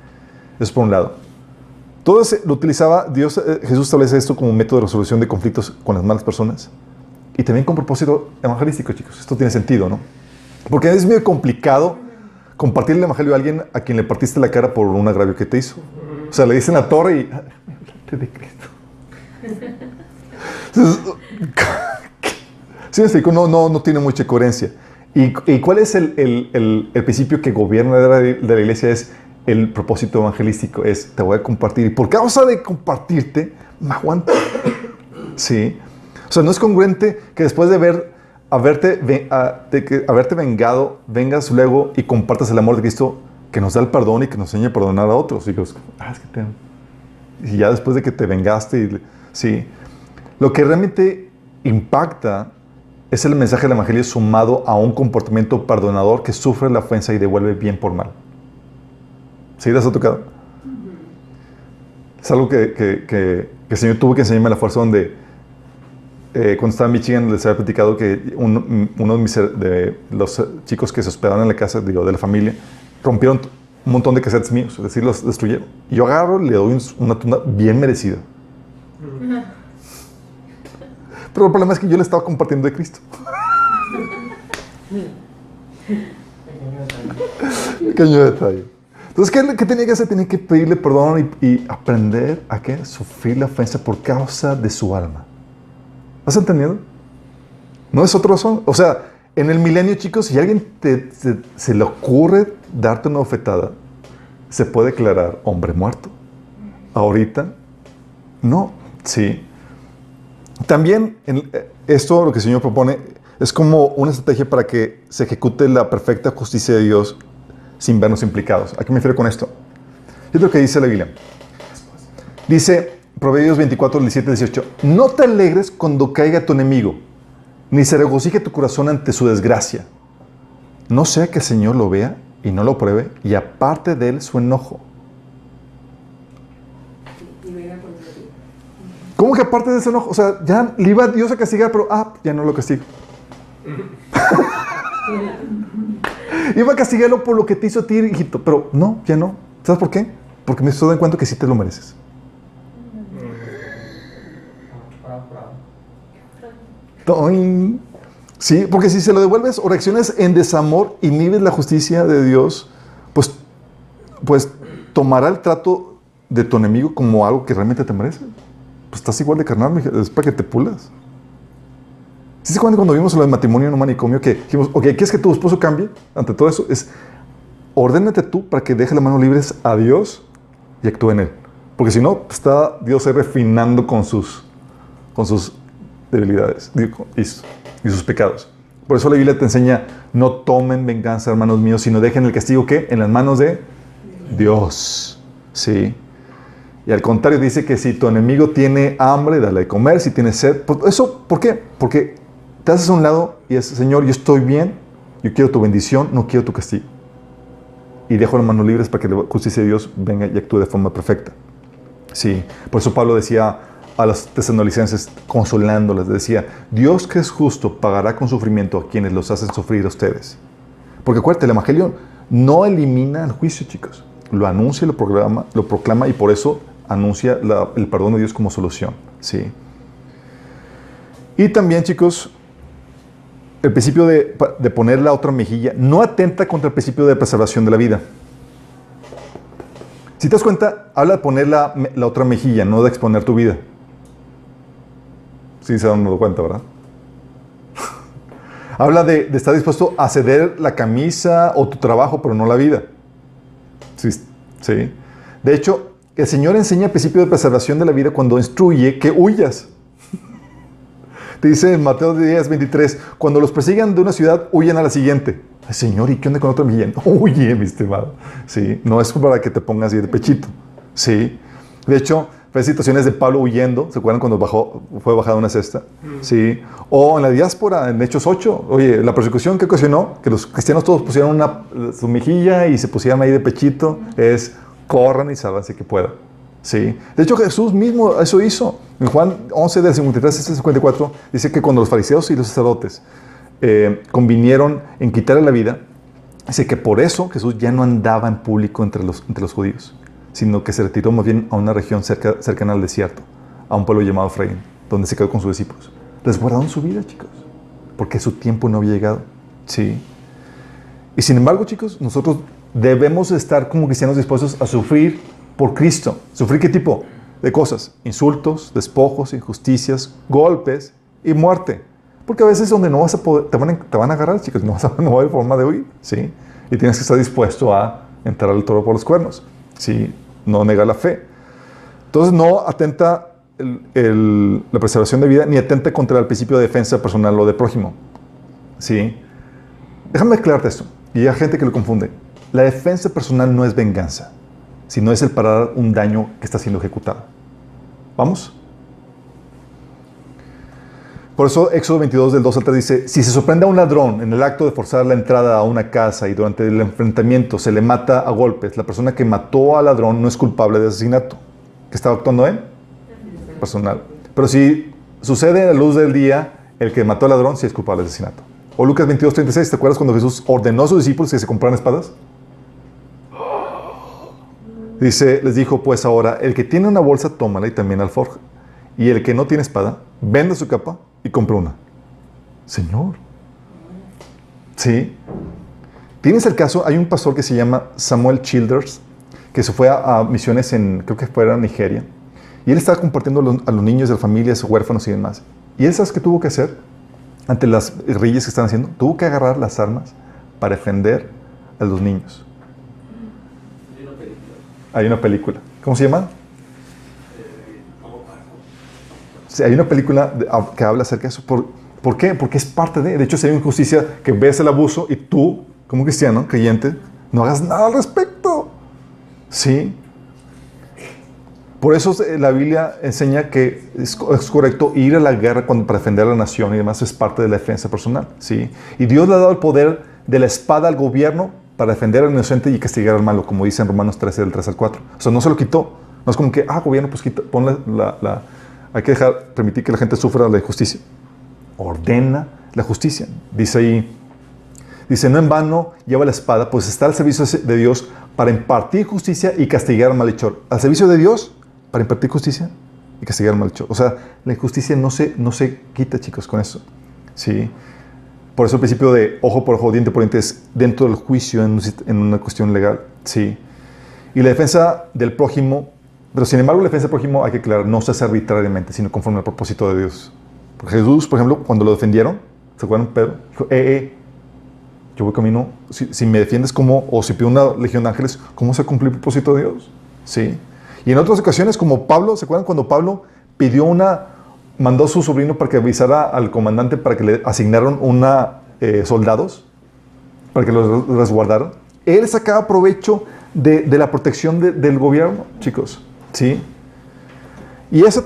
es por un lado. Todo eso lo utilizaba Dios. Jesús establece esto como un método de resolución de conflictos con las malas personas y también con propósito evangelístico, chicos. Esto tiene sentido, ¿no? Porque es medio complicado compartir el evangelio a alguien a quien le partiste la cara por un agravio que te hizo. O sea, le dicen la torre y háblate de Cristo. ¿Sí me explico? No tiene mucha coherencia. ¿Y cuál es el principio que gobierna de la iglesia? Es el propósito evangelístico. Es, te voy a compartir. Y por causa de compartirte, me aguanto. ¿Sí? O sea, no es congruente que después de haberte vengado, vengas luego y compartas el amor de Cristo que nos da el perdón y que nos enseña a perdonar a otros. Y digo, y ya después de que te vengaste, sí. Lo que realmente impacta es el mensaje del evangelio sumado a un comportamiento perdonador que sufre la ofensa y devuelve bien por mal. ¿Sí les ha tocado? Es algo que el Señor tuvo que enseñarme a la fuerza, donde cuando estaba en Michigan les había platicado que uno de los chicos que se hospedaban en la casa, de la familia, rompieron un montón de cassettes míos, es decir, los destruyeron. Y yo agarro y le doy una tunda bien merecida. Pero el problema es que yo le estaba compartiendo de Cristo. Pequeño detalle. Entonces, ¿qué tenía que hacer? Tenía que pedirle perdón y aprender a ¿qué? Sufrir la ofensa por causa de su alma. ¿Has entendido? No es otra razón. O sea, en el milenio, chicos, si a alguien se le ocurre darte una bofetada, ¿se puede declarar hombre muerto? ¿Ahorita? No. Sí. También esto, lo que el Señor propone, es como una estrategia para que se ejecute la perfecta justicia de Dios sin vernos implicados. ¿A qué me refiero con esto? Es lo que dice la Biblia. Dice Proverbios 24, 17, 18. No te alegres cuando caiga tu enemigo, ni se regocije tu corazón ante su desgracia. No sea que el Señor lo vea y no lo pruebe, y aparte de él su enojo. ¿Cómo que aparte de ese enojo? O sea, ya le iba Dios a castigar, pero ya no lo castigo. Iba a castigarlo por lo que te hizo a ti, hijito, pero no, ya no. ¿Sabes por qué? Porque me estoy dando cuenta que sí te lo mereces. Sí, porque si se lo devuelves o reaccionas en desamor, inhibes la justicia de Dios, pues tomará el trato de tu enemigo como algo que realmente te merece. Pues estás igual de carnal, es para que te pulas. ¿Sí se acuerdan cuando vimos lo del matrimonio en un manicomio que dijimos, ok, ¿quieres que tu esposo cambie? Ante todo eso, ordénate tú para que deje las manos libres a Dios y actúe en él. Porque si no, está Dios ahí refinando con sus debilidades y sus pecados. Por eso la Biblia te enseña, no tomen venganza, hermanos míos, sino dejen el castigo, ¿qué? En las manos de Dios. Sí. Y al contrario, dice que si tu enemigo tiene hambre, dale de comer. Si tiene sed, ¿eso por qué? Porque te haces a un lado y es, Señor, yo estoy bien, yo quiero tu bendición, no quiero tu castigo. Y dejo las manos libres para que la justicia de Dios venga y actúe de forma perfecta. Sí, por eso Pablo decía a los tesalonicenses, consolándoles, decía, Dios que es justo pagará con sufrimiento a quienes los hacen sufrir a ustedes. Porque acuérdate, el evangelio no elimina el juicio, chicos. Lo anuncia, lo proclama y por eso anuncia el perdón de Dios como solución. ¿Sí? Y también, chicos, el principio de poner la otra mejilla no atenta contra el principio de preservación de la vida. Si te das cuenta, habla de poner la otra mejilla, no de exponer tu vida. Sí, se han dado cuenta, ¿verdad? Habla de estar dispuesto a ceder la camisa o tu trabajo, pero no la vida. Sí, sí. De hecho, el Señor enseña el principio de preservación de la vida cuando instruye que huyas. Te dice en Mateo 10, 23, cuando los persigan de una ciudad, huyan a la siguiente. Ay, Señor, ¿y qué onda con otra mejilla? Huye, mi estimado. Sí, no es para que te pongas así de pechito. Sí. De hecho, fue situaciones de Pablo huyendo, ¿se acuerdan cuando fue bajado una cesta? Sí. O en la diáspora, en Hechos 8, oye, la persecución que ocasionó, que los cristianos todos pusieron su mejilla y se pusieran ahí de pechito, es corran y sálvanse que puedan. Sí. De hecho, Jesús mismo eso hizo. En Juan 11, del 53 al 54, dice que cuando los fariseos y los sacerdotes convinieron en quitarle la vida, dice que por eso Jesús ya no andaba en público entre los judíos, sino que se retiró más bien a una región cercana al desierto, a un pueblo llamado Efraín, donde se quedó con sus discípulos. Resguardaron su vida, chicos, porque su tiempo no había llegado. Sí. Y sin embargo, chicos, nosotros debemos estar como cristianos dispuestos a sufrir por Cristo. ¿Sufrir qué tipo de cosas? Insultos, despojos, injusticias, golpes y muerte. Porque a veces donde no vas a poder, te van a agarrar, chicos, no va a haber forma de huir, ¿sí? Y tienes que estar dispuesto a entrar al toro por los cuernos, ¿sí? No negar la fe. Entonces no atenta la preservación de vida, ni atenta contra el principio de defensa personal o de prójimo, ¿sí? Déjame aclararte esto, y hay gente que lo confunde. La defensa personal no es venganza, sino es el parar un daño que está siendo ejecutado. ¿Vamos? Por eso Éxodo 22 del 2 al 3 dice, si se sorprende a un ladrón en el acto de forzar la entrada a una casa y durante el enfrentamiento se le mata a golpes, la persona que mató al ladrón no es culpable de asesinato. ¿Qué estaba actuando en? Personal. Pero si sucede a la luz del día, el que mató al ladrón sí es culpable de asesinato. O Lucas 22, 36, ¿te acuerdas cuando Jesús ordenó a sus discípulos que se compraran espadas? Dice, les dijo, pues ahora, el que tiene una bolsa, tómala y también alforja. Y el que no tiene espada, venda su capa y compra una. Señor. Sí. Tienes el caso, hay un pastor que se llama Samuel Childers, que se fue a misiones creo que fue a Nigeria. Y él estaba compartiendo a los niños de las familias, huérfanos y demás. Y él, ¿sabes qué tuvo que hacer? Ante las guerrillas que están haciendo, tuvo que agarrar las armas para defender a los niños. Hay una película. ¿Cómo se llama? Sí, hay una película que habla acerca de eso. ¿Por qué? Porque es parte de... De hecho, si hay una injusticia que ves el abuso y tú, como cristiano, creyente, no hagas nada al respecto. ¿Sí? Por eso la Biblia enseña que es correcto ir a la guerra para defender a la nación y demás. Es parte de la defensa personal. ¿Sí? Y Dios le ha dado el poder de la espada al gobierno para defender al inocente y castigar al malo, como dice en Romanos 13, del 3 al 4. O sea, no se lo quitó. No es como que, gobierno, pues quita, ponle hay que permitir que la gente sufra la injusticia. Ordena la justicia. Dice, no en vano lleva la espada, pues está al servicio de Dios para impartir justicia y castigar al malhechor. Al servicio de Dios para impartir justicia y castigar al malhechor. O sea, la injusticia no se quita, chicos, con eso. ¿Sí? Por eso el principio de ojo por ojo, diente por diente es dentro del juicio en una cuestión legal. ¿Sí? Y la defensa del prójimo, pero sin embargo la defensa del prójimo, hay que aclarar, no se hace arbitrariamente, sino conforme al propósito de Dios. Porque Jesús, por ejemplo, cuando lo defendieron, ¿se acuerdan? Pedro dijo, yo voy camino, si me defiendes o si pido una legión de ángeles, ¿cómo se cumple el propósito de Dios? ¿Sí? Y en otras ocasiones, como Pablo, ¿se acuerdan cuando Pablo mandó a su sobrino para que avisara al comandante para que le asignaron soldados, para que los resguardaran? Él sacaba provecho de la protección del gobierno, chicos. ¿Sí? Y este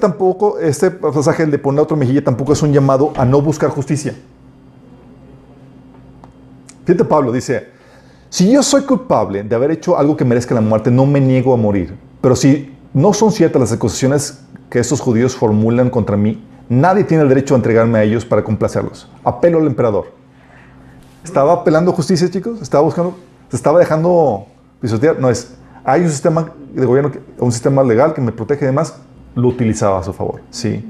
pasaje, el de poner la otra mejilla, tampoco es un llamado a no buscar justicia. Fíjate, Pablo dice, si yo soy culpable de haber hecho algo que merezca la muerte, no me niego a morir. Pero si no son ciertas las acusaciones que estos judíos formulan contra mí, nadie tiene el derecho a entregarme a ellos para complacerlos. Apelo al emperador. ¿Estaba apelando justicia, chicos? ¿Se estaba dejando pisotear? No es. Hay un sistema de gobierno, un sistema legal que me protege y demás, lo utilizaba a su favor. ¿Sí?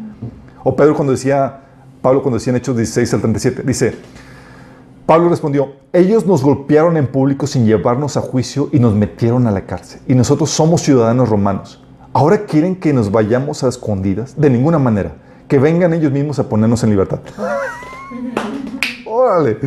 O Pablo cuando decía en Hechos 16 al 37, dice, Pablo respondió, ellos nos golpearon en público sin llevarnos a juicio y nos metieron a la cárcel. Y nosotros somos ciudadanos romanos. ¿Ahora quieren que nos vayamos a escondidas? De ninguna manera. Que vengan ellos mismos a ponernos en libertad. ¡Órale!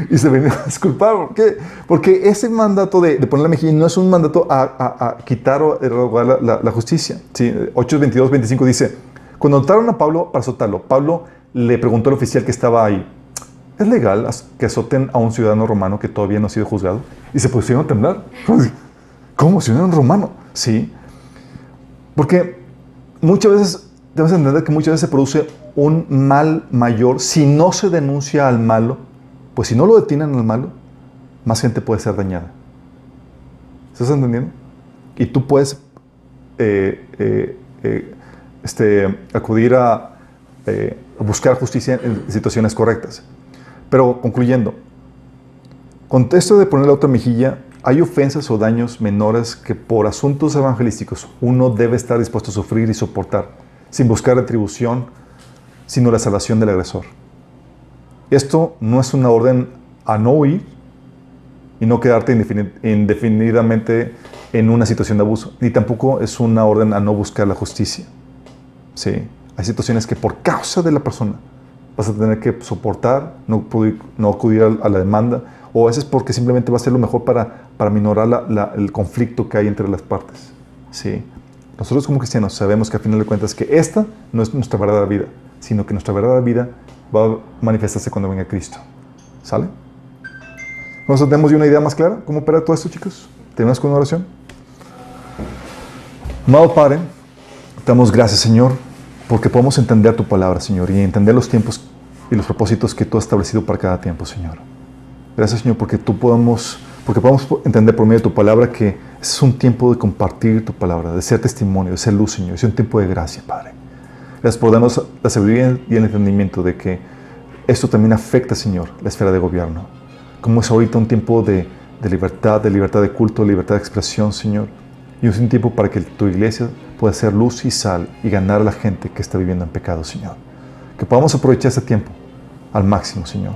Y se venían a disculpar. ¿Por qué? Porque ese mandato de poner la mejilla no es un mandato a quitar o erogar la justicia. ¿Sí? 8:22, 25 dice, cuando notaron a Pablo para azotarlo, Pablo le preguntó al oficial que estaba ahí, ¿es legal que azoten a un ciudadano romano que todavía no ha sido juzgado? Y se pusieron a temblar. ¿Cómo? ¿Ciudadano romano? Sí. Porque muchas veces, debemos entender que muchas veces se produce un mal mayor si no se denuncia al malo, pues si no lo detienen al malo, más gente puede ser dañada. ¿Estás entendiendo? Y tú puedes acudir a buscar justicia en situaciones correctas. Pero concluyendo, con esto de poner la otra mejilla, hay ofensas o daños menores que por asuntos evangelísticos uno debe estar dispuesto a sufrir y soportar, sin buscar retribución, sino la salvación del agresor. Esto no es una orden a no huir y no quedarte indefinidamente en una situación de abuso, ni tampoco es una orden a no buscar la justicia. Sí, hay situaciones que por causa de la persona vas a tener que soportar, no acudir a la demanda, o a veces porque simplemente va a ser lo mejor para minorar el conflicto que hay entre las partes. Sí. Nosotros como cristianos sabemos que al final de cuentas que esta no es nuestra verdadera vida, sino que nuestra verdadera vida va a manifestarse cuando venga Cristo. ¿Sale? ¿Nosotros tenemos una idea más clara cómo opera todo esto, chicos? ¿Terminamos con una oración? Amado Padre, te damos gracias, Señor, porque podemos entender tu palabra, Señor, y entender los tiempos y los propósitos que tú has establecido para cada tiempo, Señor. Gracias, Señor, porque podemos entender por medio de tu palabra que ese es un tiempo de compartir tu palabra, de ser testimonio, de ser luz, Señor. Es un tiempo de gracia, Padre. Gracias por darnos la sabiduría y el entendimiento de que esto también afecta, Señor, la esfera de gobierno. Como es ahorita un tiempo de libertad de culto, de libertad de expresión, Señor. Y es un tiempo para que tu iglesia pueda ser luz y sal y ganar a la gente que está viviendo en pecado, Señor. Que podamos aprovechar este tiempo al máximo, Señor.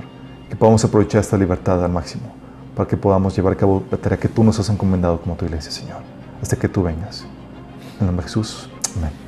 Que podamos aprovechar esta libertad al máximo para que podamos llevar a cabo la tarea que tú nos has encomendado como tu iglesia, Señor, hasta que tú vengas. En el nombre de Jesús. Amén.